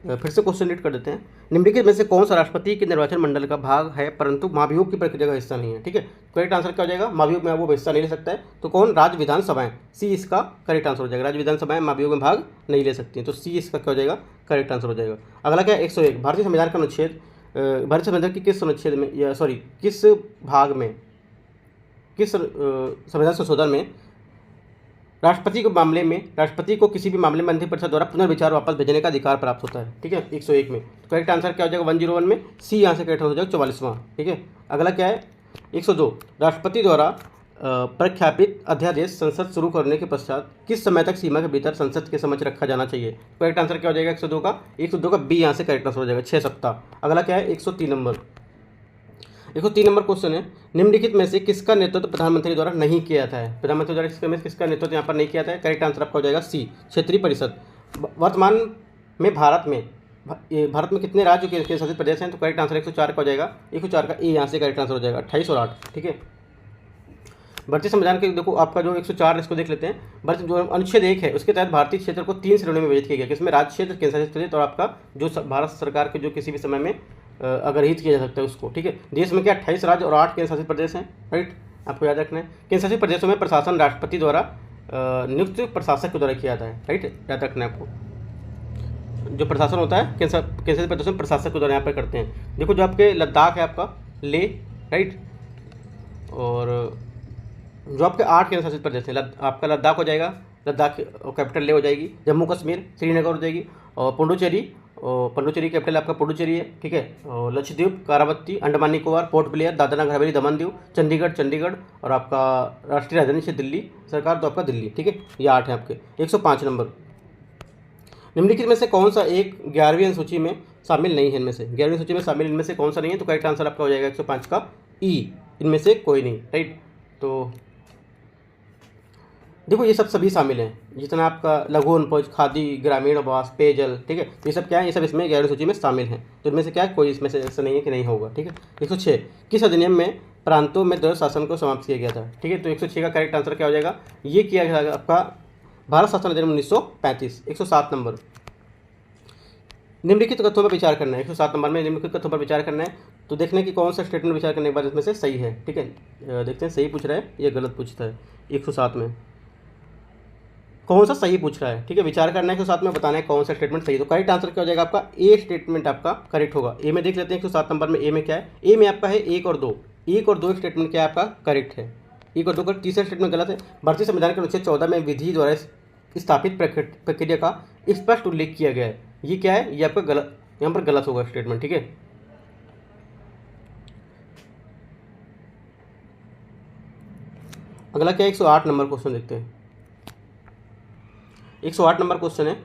फिर से क्वेश्चन रीड कर देते हैं। निम्नलिखित में से कौन सा राष्ट्रपति के निर्वाचन मंडल का भाग है परंतु महाभियोग की प्रक्रिया का हिस्सा नहीं है? ठीक है, करेक्ट आंसर क्या हो जाएगा? महाभियोग में वो हिस्सा नहीं ले सकता है, तो कौन? राज्य विधानसभाएं। सी इसका करेक्ट आंसर हो जाएगा। राज्य विधानसभाएं महाभियोग में भाग नहीं ले सकती हैं, तो सी इसका क्या हो जाएगा? करेक्ट आंसर हो जाएगा। अगला क्या है? 101 भारतीय संविधान का अनुच्छेद, भारतीय संविधान की किस अनुच्छेद में, या सॉरी किस भाग में, किस संविधान संशोधन में राष्ट्रपति को किसी भी मामले में मंत्रिपरिषद द्वारा पुनर्विचार वापस भेजने का अधिकार प्राप्त होता है? ठीक है, 101 में। तो करेक्ट आंसर क्या हो जाएगा? 101 में सी यहाँ से करेक्ट हो जाएगा, 44वां। ठीक है, अगला क्या है? 102 राष्ट्रपति द्वारा प्रख्यापित अध्यादेश संसद शुरू करने के पश्चात किस समय तक सीमा के भीतर संसद के समक्ष रखा जाना चाहिए? करेक्ट आंसर क्या हो जाएगा? 102 का बी यहाँ से करेक्ट आंसर हो जाएगा, 6 सप्ताह। अगला क्या है? 103 नंबर। 103 नंबर क्वेश्चन है, निम्नलिखित में से किसका नेतृत्व प्रधानमंत्री द्वारा नहीं किया जाता है? प्रधानमंत्री द्वारा किसका नेतृत्व यहाँ पर नहीं किया जाता है? करेक्ट आंसर आपका हो जाएगा सी, क्षेत्रीय परिषद। वर्तमान में भारत में कितने राज्य केंद्र शासित प्रदेश हैं? तो करेक्ट आंसर 104 का हो जाएगा, 104 का ए यहाँ से करेक्ट आंसर हो जाएगा, 28 और 8। ठीक है, भारतीय संविधान के देखो आपका जो 104 इसको देख लेते हैं। भारतीय जो अनुच्छेद 1 है उसके तहत भारतीय क्षेत्र को 3 श्रेणियों में विभाजित किया गया, किसमें? राज्य क्षेत्र, केंद्र शासित प्रदेश और आपका जो भारत सरकार के जो किसी भी समय में अगर हित किया जा सकता है उसको। ठीक है, देश में क्या 28 राज्य और 8 केंद्र शासित प्रदेश हैं, राइट, आपको याद रखना है। केंद्र शासित प्रदेशों में प्रशासन राष्ट्रपति द्वारा नियुक्त प्रशासक के द्वारा किया जाता है, राइट, याद रखना है आपको। जो प्रशासन होता है केंद्र शासित प्रदेशों में प्रशासक के द्वारा यहाँ पर करते हैं। देखो जो आपके लद्दाख है आपका ले, राइट, और जो आपके 8 केंद्र शासित प्रदेश हैं, आपका लद्दाख हो जाएगा, लद्दाख कैपिटल ले हो जाएगी, जम्मू कश्मीर श्रीनगर हो जाएगी, और पुडुचेरी कैपिटल आपका पुडुचेरी है। ठीक है, और लक्षद्वीप, कारावती, अंडमान निकोबार, पोर्ट ब्लेयर, दादरा नगर हवेली, दमन दीव, चंडीगढ़ और आपका राष्ट्रीय राजधानी क्षेत्र दिल्ली सरकार, तो आपका दिल्ली। ठीक है, ये 8 है आपके। 105 नंबर, निम्नलिखित में से कौन सा एक 11वीं अनुसूची में शामिल नहीं है? इनमें से 11वीं सूची में शामिल इनमें से कौन सा नहीं है? तो करेक्ट आंसर आपका हो जाएगा 105 का ई, इनमें से कोई नहीं, राइट। तो देखो ये सब सभी शामिल हैं, जितना आपका लघु वनोपज, खादी, ग्रामीण आवास, पेयजल, ठीक है, ये सब क्या है? ये सब इसमें 11वीं सूची में शामिल हैं। तो इनमें से क्या है? कोई इसमें से ऐसा नहीं है कि नहीं होगा। ठीक है, 106 किस अधिनियम में प्रांतों में द्वैध शासन को समाप्त किया गया था? ठीक है, तो 106 का करेक्ट आंसर क्या हो जाएगा? ये किया गया आपका भारत शासन अधिनियम 1935। 107 नंबर, निम्नलिखित तथ्यों पर विचार करना है। 107 नंबर में निम्नलिखित तथ्यों पर विचार करना है, तो देखने की कौन सा स्टेटमेंट विचार करने के बाद इसमें से सही है। ठीक है, देखते हैं सही पूछ रहा है या गलत पूछता है। 107 में कौन सा सही पूछ रहा है? ठीक है, विचार करना है, 107 में बताना है कौन सा स्टेटमेंट सही है। तो करेक्ट आंसर क्या हो जाएगा आपका? ए स्टेटमेंट आपका करेक्ट होगा। ए में देख लेते हैं 107 नंबर में ए में क्या है? ए में आपका है 1 और 2। 1 और 2 स्टेटमेंट क्या है आपका? करेक्ट है। 1 और 2 का तीसरा स्टेटमेंट गलत है। भारतीय संविधान के अनुच्छेद 14 में विधि द्वारा स्थापित प्रक्रिया का स्पष्ट उल्लेख किया गया है। ये क्या है? ये आपका गलत, यहाँ पर गलत होगा स्टेटमेंट। ठीक है, अगला क्या है? 108 नंबर क्वेश्चन देखते हैं। 108 नंबर क्वेश्चन है,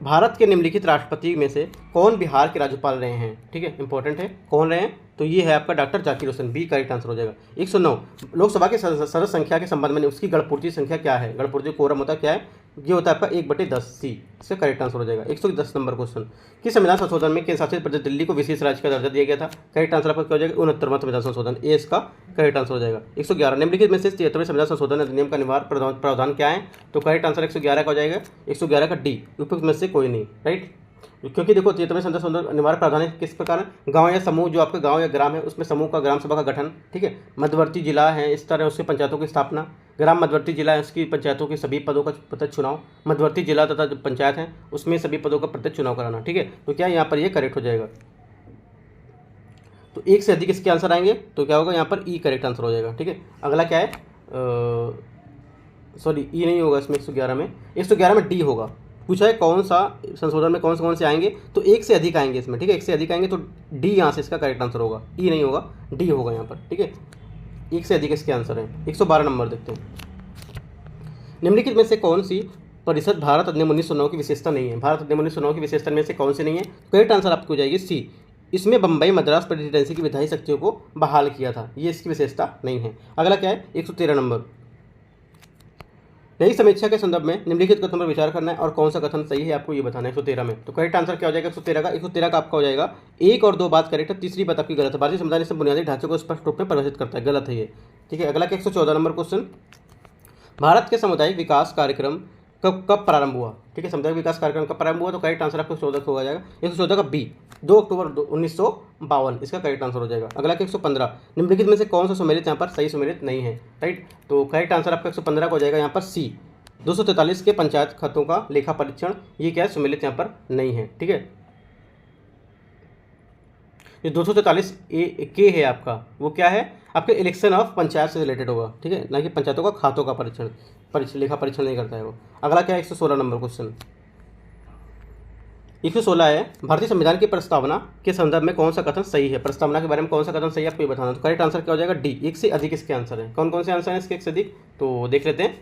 भारत के निम्नलिखित राष्ट्रपति में से कौन बिहार के राज्यपाल रहे हैं? ठीक है, इंपॉर्टेंट है, कौन रहे हैं? तो ये है आपका doctor Zakir Hussain, B correct answer हो जाएगा। 109 लोकसभा के सदस्य संख्या के संबंध में उसकी गणपूर्ति संख्या क्या है? गणपूर्ति कोरम होता है क्या है? ये होता है आपका 1/10 सी, इसका करेक्ट आंसर हो जाएगा। 110 नंबर क्वेश्चन, किस संविधान संशोधन में केंद्र शासित प्रदेश दिल्ली को विशेष राज्य का दर्जा दिया गया था? करेक्ट आंसर आपका क्या हो जाएगा? 69वां संविधान संशोधन, ए इसका करेक्ट आंसर हो जाएगा। 111 निम्नलिखित में से 73वें संविधान संशोधन अधिनियम का अनिवार्य प्रावधान क्या है? तो करेक्ट आंसर 111 का हो जाएगा, 111 का डी, उपयुक्त में से कोई नहीं, राइट। क्योंकि देखो 73वें संविधान संशोधन अनिवार्य प्रावधान किस प्रकार है? गांव या समूह, जो आपका गांव या ग्राम है उसमें समूह का ग्राम सभा का गठन, ठीक है। मध्यवर्ती जिला है, इस तरह उसके पंचायतों की स्थापना। ग्राम मध्यवर्ती जिला है, उसकी पंचायतों के सभी पदों का प्रत्यक्ष चुनाव। मध्यवर्ती जिला तथा जो पंचायत है उसमें सभी पदों का प्रत्यक्ष चुनाव कराना, ठीक है। तो क्या यहाँ पर ये करेक्ट हो जाएगा? तो एक से अधिक इसके आंसर आएंगे तो क्या होगा? यहाँ पर ई करेक्ट आंसर हो जाएगा, ठीक है। अगला क्या है? सॉरी ई नहीं होगा इसमें, 111 में, 111 में डी होगा। पूछा है कौन सा संशोधन में कौन से आएंगे? तो एक से अधिक आएंगे इसमें, ठीक है। एक से अधिक आएंगे तो डी यहाँ से इसका करेक्ट आंसर होगा, ई नहीं होगा, डी होगा यहाँ पर, ठीक है। एक से अधिक इसके आंसर है। 112 नंबर देखते हैं, निम्नलिखित में से कौन सी परिषद भारत अधिनियम 1909 की विशेषता नहीं है? भारत अधिनियम 1909 की विशेषता में से कौन सी नहीं है? करेक्ट आंसर आपकी हो जाएगी सी, इसमें बम्बई मद्रास प्रेसिडेंसी की विधायी शक्तियों को बहाल किया था, ये इसकी विशेषता नहीं है। अगला क्या है? 113 नंबर, नई समीक्षा के संदर्भ में निम्नलिखित कथन पर विचार करना है और कौन सा कथन सही है आपको ये बताना है 113 में। तो करेक्ट आंसर क्या हो जाएगा? 113 का आपका हो जाएगा 1 और 2 बात करेक्ट है, तीसरी बात आपकी गलत है। भारतीय संविधान से बुनियादी ढांचे को स्पष्ट रूप में परिभाषित करता है, गलत है ये, ठीक है। अगला क्या? 114 नंबर क्वेश्चन, भारत के सामुदायिक विकास कार्यक्रम कब कब प्रारंभ हुआ, ठीक है, सामुदायिक विकास कार्यक्रम कब प्रारंभ हुआ, तो करेक्ट आंसर आपको 14 हो जाएगा। 114 का बी 2 अक्टूबर 1952 इसका करेक्ट आंसर हो जाएगा। अगला का 115 निम्नलिखित में से कौन सा सुमेलित यहाँ पर सही सुमेलित नहीं है, राइट, तो करेक्ट आंसर आपका 115 का हो जाएगा यहाँ पर सी 243 के पंचायत खातों का लेखा परीक्षण, ये क्या है, सुमेलित यहाँ पर नहीं है, ठीक है। ये 243 के है आपका, वो क्या है, आपके इलेक्शन ऑफ पंचायत से रिलेटेड होगा, ठीक है, ना कि पंचायतों का खातों का परीक्षण लेखा परीक्षण नहीं करता है वो। अगला क्या है, 116 नंबर क्वेश्चन। 116 है भारतीय संविधान की प्रस्तावना के संदर्भ में कौन सा कथन सही है, प्रस्तावना के बारे में कौन सा कथन सही है आपको ये बताना। तो करेक्ट आंसर क्या हो जाएगा, डी, एक से अधिक इसके आंसर है। कौन कौन से आंसर हैं इसके एक से अधिक, तो देख लेते हैं।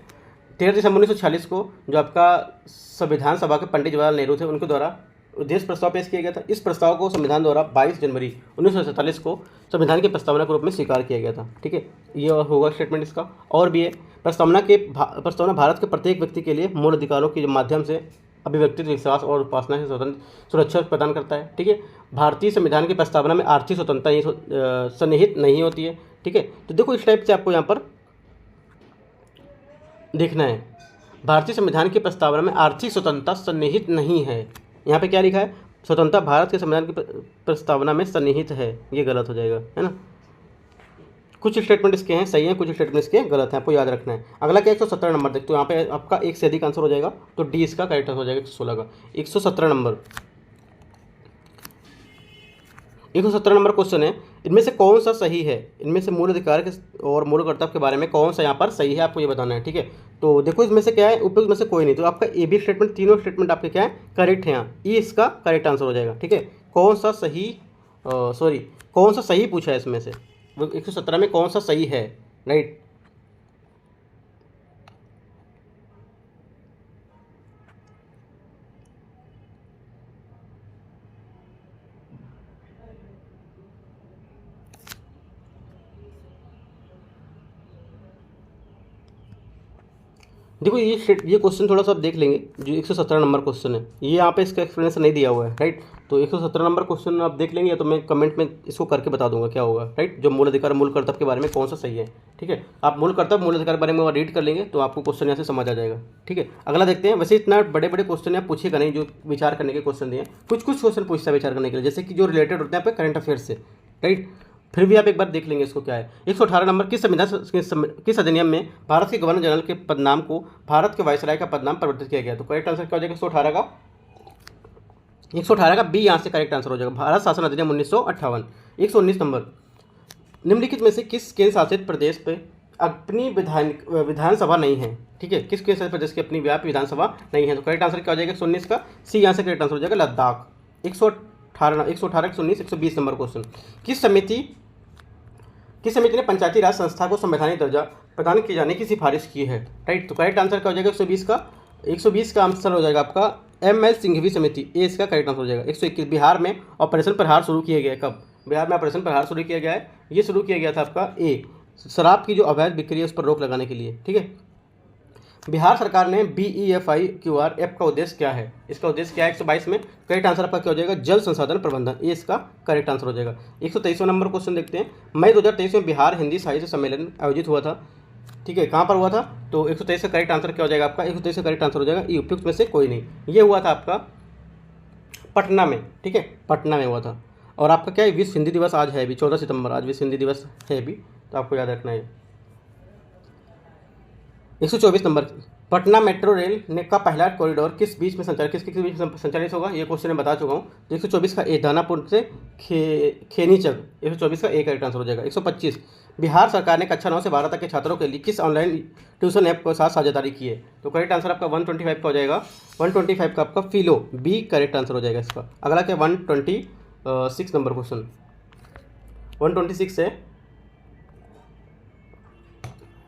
13 दिसंबर 1946 को जो आपका संविधान सभा के पंडित जवाहरलाल नेहरू थे उनके द्वारा उद्देश्य प्रस्ताव पेश किया गया था। इस प्रस्ताव को संविधान द्वारा 22 जनवरी 1947 को संविधान की प्रस्तावना के रूप में स्वीकार किया गया था, ठीक है, ये होगा स्टेटमेंट इसका। और भी है, प्रस्तावना भारत के प्रत्येक व्यक्ति के लिए मूल अधिकारों के माध्यम से अभिव्यक्ति, विश्वास और उपासना से स्वतंत्र सुरक्षा प्रदान करता है, ठीक है। भारतीय संविधान की प्रस्तावना में आर्थिक स्वतंत्रता सन्निहित नहीं होती है, ठीक है। तो देखो इस टाइप से आपको यहाँ पर देखना है, भारतीय संविधान की प्रस्तावना में आर्थिक स्वतंत्रता सन्निहित नहीं है। यहाँ पे क्या लिखा है, स्वतंत्रता भारत के संविधान की प्रस्तावना में सन्निहित है, ये गलत हो जाएगा, है ना। कुछ स्टेटमेंट इसके हैं सही हैं, कुछ स्टेटमेंट इसके गलत हैं, आपको याद रखना है। अगला क्या 117 नंबर देख, तो यहाँ पे आपका एक से अधिक आंसर हो जाएगा, तो डी इसका करेक्ट हो जाएगा 116 का। 117 नंबर 117 नंबर क्वेश्चन है, इनमें से कौन सा सही है, इनमें से मूल अधिकार के और मूल कर्तव्य के बारे में कौन सा यहाँ पर सही है, आपको ये बताना है, ठीक है। तो देखो इसमें से क्या है, उपयुक्त में से कोई नहीं, तो आपका ए बी स्टेटमेंट, तीनों स्टेटमेंट आपके क्या है, करेक्ट है। यहाँ ई इसका करेक्ट आंसर हो जाएगा, ठीक है। कौन सा सही पूछा है इसमें से, 117 में कौन सा सही है, राइट। देखो ये क्वेश्चन थोड़ा सा आप देख लेंगे, जो 117 नंबर क्वेश्चन है, ये यहाँ पे इसका एक्सप्लेनेशन नहीं दिया हुआ है, राइट। तो 117 नंबर क्वेश्चन आप देख लेंगे, या तो मैं कमेंट में इसको करके बता दूंगा क्या होगा, राइट। जो मूल अधिकार मूल कर्तव्य के बारे में कौन सा सही है, ठीक है। आप मूल कर्तव्य मूल अधिकार के बारे में रीड कर लेंगे तो आपको क्वेश्चन यहाँ से समझ आ जाएगा, ठीक है। अगला देखते हैं। वैसे इतना बड़े बड़े क्वेश्चन आप पूछिएगा नहीं, जो विचार करने के क्वेश्चन दिए, कुछ क्वेश्चन पूछता है विचार करने के लिए, जैसे कि जो रिलेटेड होते हैं आपके करंट अफेयर से, राइट। फिर भी आप एक बार देख लेंगे इसको क्या है। 118 नंबर, किस अधिनियम में भारत के गवर्नर जनरल के पदनाम को भारत के वायसराय का पदनाम परिवर्तित किया गया, तो करेक्ट आंसर क्या हो जाएगा 118 का बी यहाँ से करेक्ट आंसर हो जाएगा, भारत शासन अधिनियम 1958। 119 नंबर, निम्नलिखित में से किस केंद्र शासित प्रदेश पे अपनी विधानसभा नहीं है, ठीक है, किस केंद्र शासित प्रदेश की अपनी व्यापक विधानसभा नहीं है, तो करेक्ट आंसर क्या हो जाएगा 119 का सी यहाँ से करेक्ट आंसर हो जाएगा लद्दाख। 118 119 120 नंबर क्वेश्चन, किस समिति ने पंचायती राज संस्था को संवैधानिक दर्जा प्रदान किए जाने की सिफारिश की है, राइट। तो करेक्ट आंसर क्या हो जाएगा 120 का आंसर हो जाएगा आपका एम.एल. सिंघवी समिति, ए इसका करेक्ट आंसर हो जाएगा। 121 बिहार में ऑपरेशन प्रहार शुरू किया गया है, कब बिहार में ऑपरेशन प्रहार शुरू किया गया है, ये शुरू किया गया था आपका ए शराब की जो अवैध बिक्री है उस पर रोक लगाने के लिए, ठीक है। बिहार सरकार ने BEFIQR ऐप का उद्देश्य क्या है, इसका उद्देश्य क्या है 122 में करेक्ट आंसर आपका क्या हो जाएगा जल संसाधन प्रबंधन, ये इसका करेक्ट आंसर हो जाएगा। 123वां नंबर क्वेश्चन देखते हैं। मई 2023 में बिहार हिंदी साहित्य सम्मेलन आयोजित हुआ था, ठीक है, कहाँ पर हुआ था, तो 123 का करेक्ट आंसर क्या हो जाएगा आपका 123 का करेक्ट आंसर हो जाएगा ई, उपयुक्त में से कोई नहीं, ये हुआ था आपका पटना में, ठीक है, पटना में हुआ था। और आपका क्या है विश्व हिंदी दिवस आज है अभी 14 सितंबर, आज विश्व हिंदी दिवस है अभी, तो आपको याद रखना है। 124 नंबर, पटना मेट्रो रेल ने का पहला कॉरिडोर किस बीच में संचालित होगा, ये क्वेश्चन मैं बता चुका हूँ। 124 का ए दानापुर से खेनीचक, 124 का ए करेक्ट आंसर हो जाएगा। 125, बिहार सरकार ने कक्षा 9 से 12 तक के छात्रों के लिए किस ऑनलाइन ट्यूशन ऐप के साथ साझेदारी की है, तो करेक्ट आंसर आपका 125 का हो जाएगा, 125 का आपका फिलो बी करेक्ट आंसर हो जाएगा इसका। अगला क्या 126 नंबर क्वेश्चन, 126 है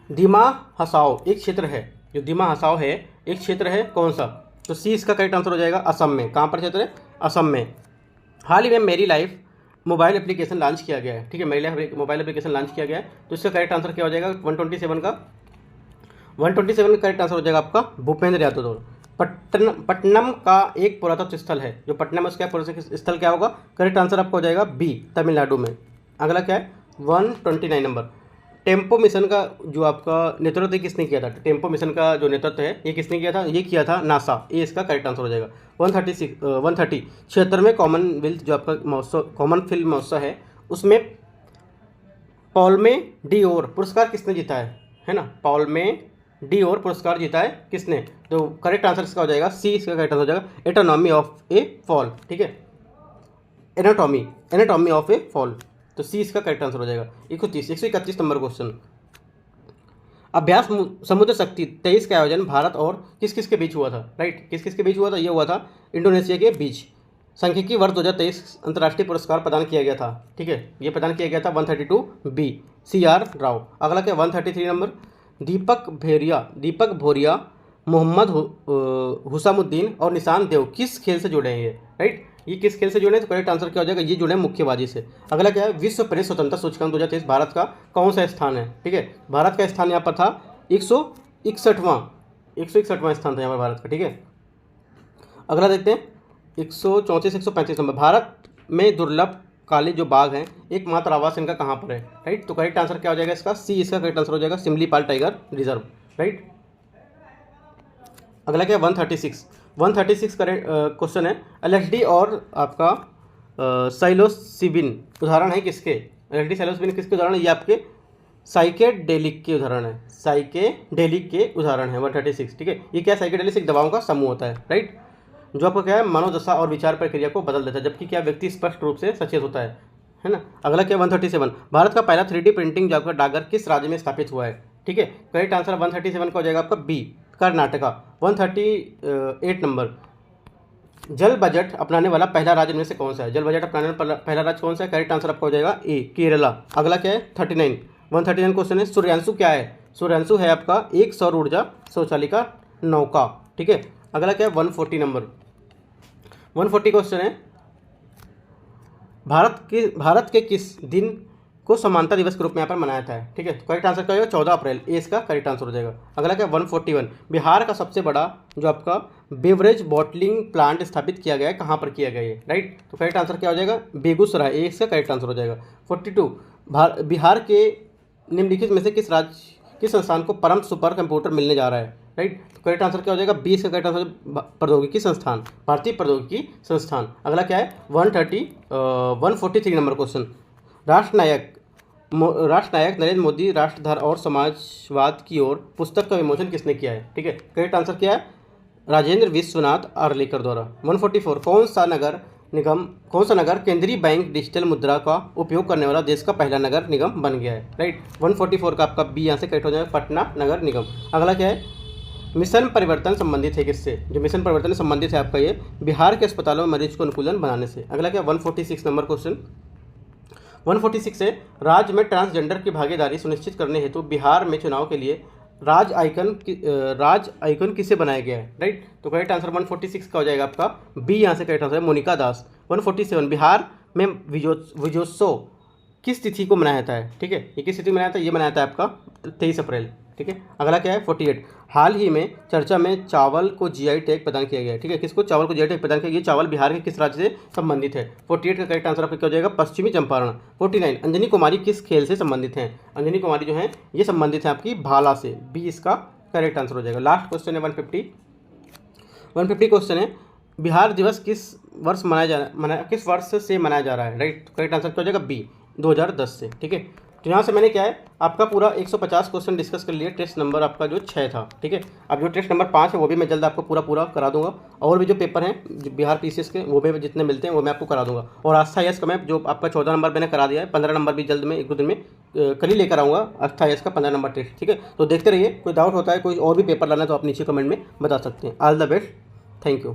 दिमा हसाओ एक क्षेत्र है, जो दिमा हसाओ है एक क्षेत्र है कौन सा, तो सी इसका करेक्ट आंसर हो जाएगा असम में। कहाँ पर क्षेत्र है, असम में। हाल ही में मेरी लाइफ मोबाइल एप्लीकेशन लॉन्च किया गया है, ठीक है, मेरी लाइफ मोबाइल एप्लीकेशन लॉन्च किया गया है, तो इसका करेक्ट आंसर क्या हो जाएगा 127 का करेक्ट आंसर हो जाएगा आपका भूपेंद्र यादव। पट्टनम का एक पुरातत्व स्थल है, जो पटना में उसका पुरातत्व स्थल क्या होगा, करेक्ट आंसर आपका हो जाएगा बी तमिलनाडु में। अगला क्या है 129 नंबर, टेम्पो मिशन का जो आपका नेतृत्व किसने किया था? टेम्पो मिशन का जो नेतृत्व है ये किसने किया था? ये किया था नासा। ये इसका करेक्ट आंसर हो जाएगा। 130 76वें कॉमनवेल्थ जो आपका महोत्सव, कॉमन फिल्म महोत्सव है, उसमें पॉल्मे डी ओर पुरस्कार किसने जीता है ना? पॉल्मे डी ओर पुरस्कार जीता है किसने? तो करेक्ट आंसर इसका हो जाएगा सी, इसका करेक्ट आंसर हो जाएगा एटोनॉमी ऑफ ए फॉल। ठीक है, एनाटॉमी ऑफ ए फॉल, तो सी इसका करेक्ट आंसर हो जाएगा। 131 नंबर क्वेश्चन, अभ्यास समुद्र शक्ति 23 का आयोजन भारत और किस किस के बीच हुआ था? राइट, किस किस के बीच हुआ था? ये हुआ था इंडोनेशिया के बीच। सांख्यिकी वर्ष 2023 अंतर्राष्ट्रीय पुरस्कार प्रदान किया गया था। ठीक है, ये प्रदान किया गया था 132B CR राव। अगला क्या 133 नंबर, दीपक भोरिया, मोहम्मद हुसामुद्दीन और निशान देव किस खेल से जुड़े हैं? ये राइट, ये किस खेल से जुड़े हैं? तो करेक्ट आंसर क्या हो जाएगा? ये जुड़े हैं मुक्केबाजी से। अगला क्या है, विश्व प्रेस स्वतंत्रता सूचकांक 2023 भारत का कौन सा स्थान है? ठीक है, भारत का स्थान यहाँ पर था 161वां स्थान था यहाँ पर भारत का। ठीक है, अगला देखते हैं 134 135 नंबर, भारत में दुर्लभ काले जो बाघ हैं एकमात्र आवास इनका कहाँ पर है? राइट, तो करेक्ट आंसर क्या हो जाएगा इसका? सी इसका करेक्ट आंसर हो जाएगा सिमलीपाल टाइगर रिजर्व। राइट, अगला क्या 136 करेक्ट क्वेश्चन है, एलएसडी और आपका साइलोसिबिन उदाहरण है किसके? एलएसडी साइलोसिबिन किसके उदाहरण है? ये आपके साइकेडेलिक के उदाहरण है, साइकेडेलिक के उदाहरण है 136। ठीक है, ये क्या साइकेडेलिक एक दवाओं का समूह होता है। राइट, जो आपको क्या है मनोदशा और विचार प्रक्रिया को बदल देता है, जबकि क्या व्यक्ति स्पष्ट रूप से सचेत होता है ना। अगला क्या 137, भारत का पहला 3D प्रिंटिंग जो आपका डाकघर किस राज्य में स्थापित हुआ है? ठीक है, करेक्ट आंसर 137 का हो जाएगा आपका बी कर्नाटका। 138 नंबर, जल बजट अपनाने वाला पहला राज्य में से कौन सा है? जल बजट अपनाने वाला पहला राज्य कौन सा है? करेक्ट आंसर आपका हो जाएगा ए केरला। अगला क्या है 139 क्वेश्चन है, सूर्यांशु क्या है? सूर्यांशु है आपका एक सौर ऊर्जा शौचालिका नौका। ठीक है, अगला क्या है 140 नंबर, 140 क्वेश्चन है, भारत के किस दिन को समानता दिवस के रूप में यहाँ पर मनाया था? ठीक है, तो करेक्ट आंसर क्या होगा 14 अप्रैल, ए इसका करेक्ट आंसर हो जाएगा। अगला क्या 141, बिहार का सबसे बड़ा जो आपका बेवरेज बॉटलिंग प्लांट स्थापित किया गया है कहाँ पर किया गया है? राइट, तो करेक्ट आंसर क्या हो जाएगा बेगूसराय, ए इसका करेक्ट आंसर हो जाएगा। 42, बिहार के निम्नलिखित में से किस संस्थान को परम सुपर कंप्यूटर मिलने जा रहा है? राइट, तो करेक्ट आंसर क्या हो जाएगा? 20 का करेक्ट आंसर प्रौद्योगिकी संस्थान, भारतीय प्रौद्योगिकी संस्थान। अगला क्या है 143 नंबर क्वेश्चन, राष्ट्र नायक नरेंद्र मोदी राष्ट्रधर और समाजवाद की ओर पुस्तक का विमोचन किसने किया है? ठीक है, करेक्ट आंसर क्या है राजेंद्र विश्वनाथ आर्लेकर द्वारा। 144, कौन सा नगर केंद्रीय बैंक डिजिटल मुद्रा का उपयोग करने वाला देश का पहला नगर निगम बन गया है? राइट, 144 का आपका बी यहाँ से करेक्ट हो जाएगा पटना नगर निगम। अगला क्या है मिशन परिवर्तन संबंधित है किससे? जो मिशन परिवर्तन संबंधित है आपका ये बिहार के अस्पतालों में मरीज को अनुकूलन बनाने से। अगला क्या 146 नंबर क्वेश्चन, 146 है, राज्य में ट्रांसजेंडर की भागीदारी सुनिश्चित करने हेतु बिहार में चुनाव के लिए राज आइकन किसे बनाया गया है? राइट, तो करेक्ट आंसर 146 का हो जाएगा आपका बी यहाँ से करेक्ट आंसर है मोनिका दास। 147, बिहार में विजयोत्सव किस तिथि को मनाया जाता है? ठीक है, ये किस तिथि में मनाया जाता है? ये मनाया जाता है आपका 23 अप्रैल। ठीक है, अगला क्या है 48, हाल ही में चर्चा में चावल को जीआई टैग प्रदान किया गया है। ठीक है, किसको चावल को जीआई टैग प्रदान किया गया? चावल बिहार के किस राज्य से संबंधित है? 48 का करेक्ट आंसर आपका क्या हो जाएगा पश्चिमी चंपारण। 49, अंजनी कुमारी किस खेल से संबंधित हैं? अंजनी कुमारी जो है ये संबंधित है आपकी भाला से, बी इसका करेक्ट आंसर हो जाएगा। लास्ट क्वेश्चन है 150 क्वेश्चन है, बिहार दिवस किस वर्ष से मनाया जा रहा है? राइट, करेक्ट आंसर क्या हो जाएगा बी 2010 से। ठीक है, तो यहाँ से मैंने क्या है आपका पूरा 150 क्वेश्चन डिस्कस कर लिया। टेस्ट नंबर आपका जो 6 था। ठीक है, अब जो टेस्ट नंबर 5 है वो भी मैं जल्द आपको पूरा करा दूंगा, और भी जो पेपर हैं बिहार पीसीएस के वो भी जितने मिलते हैं वो मैं आपको करा दूंगा। और आस्था आईएएस का मैं जो आपका 14 नंबर मैंने करा दिया है, 15 नंबर भी जल्द में 1-2 दिन में कल ही लेकर आऊँगा आस्था आईएएस का 15 नंबर टेस्ट। ठीक है, तो देखते रहिए, कोई डाउट होता है कोई और भी पेपर लाना तो आप नीचे कमेंट में बता सकते हैं। All the best, thank you.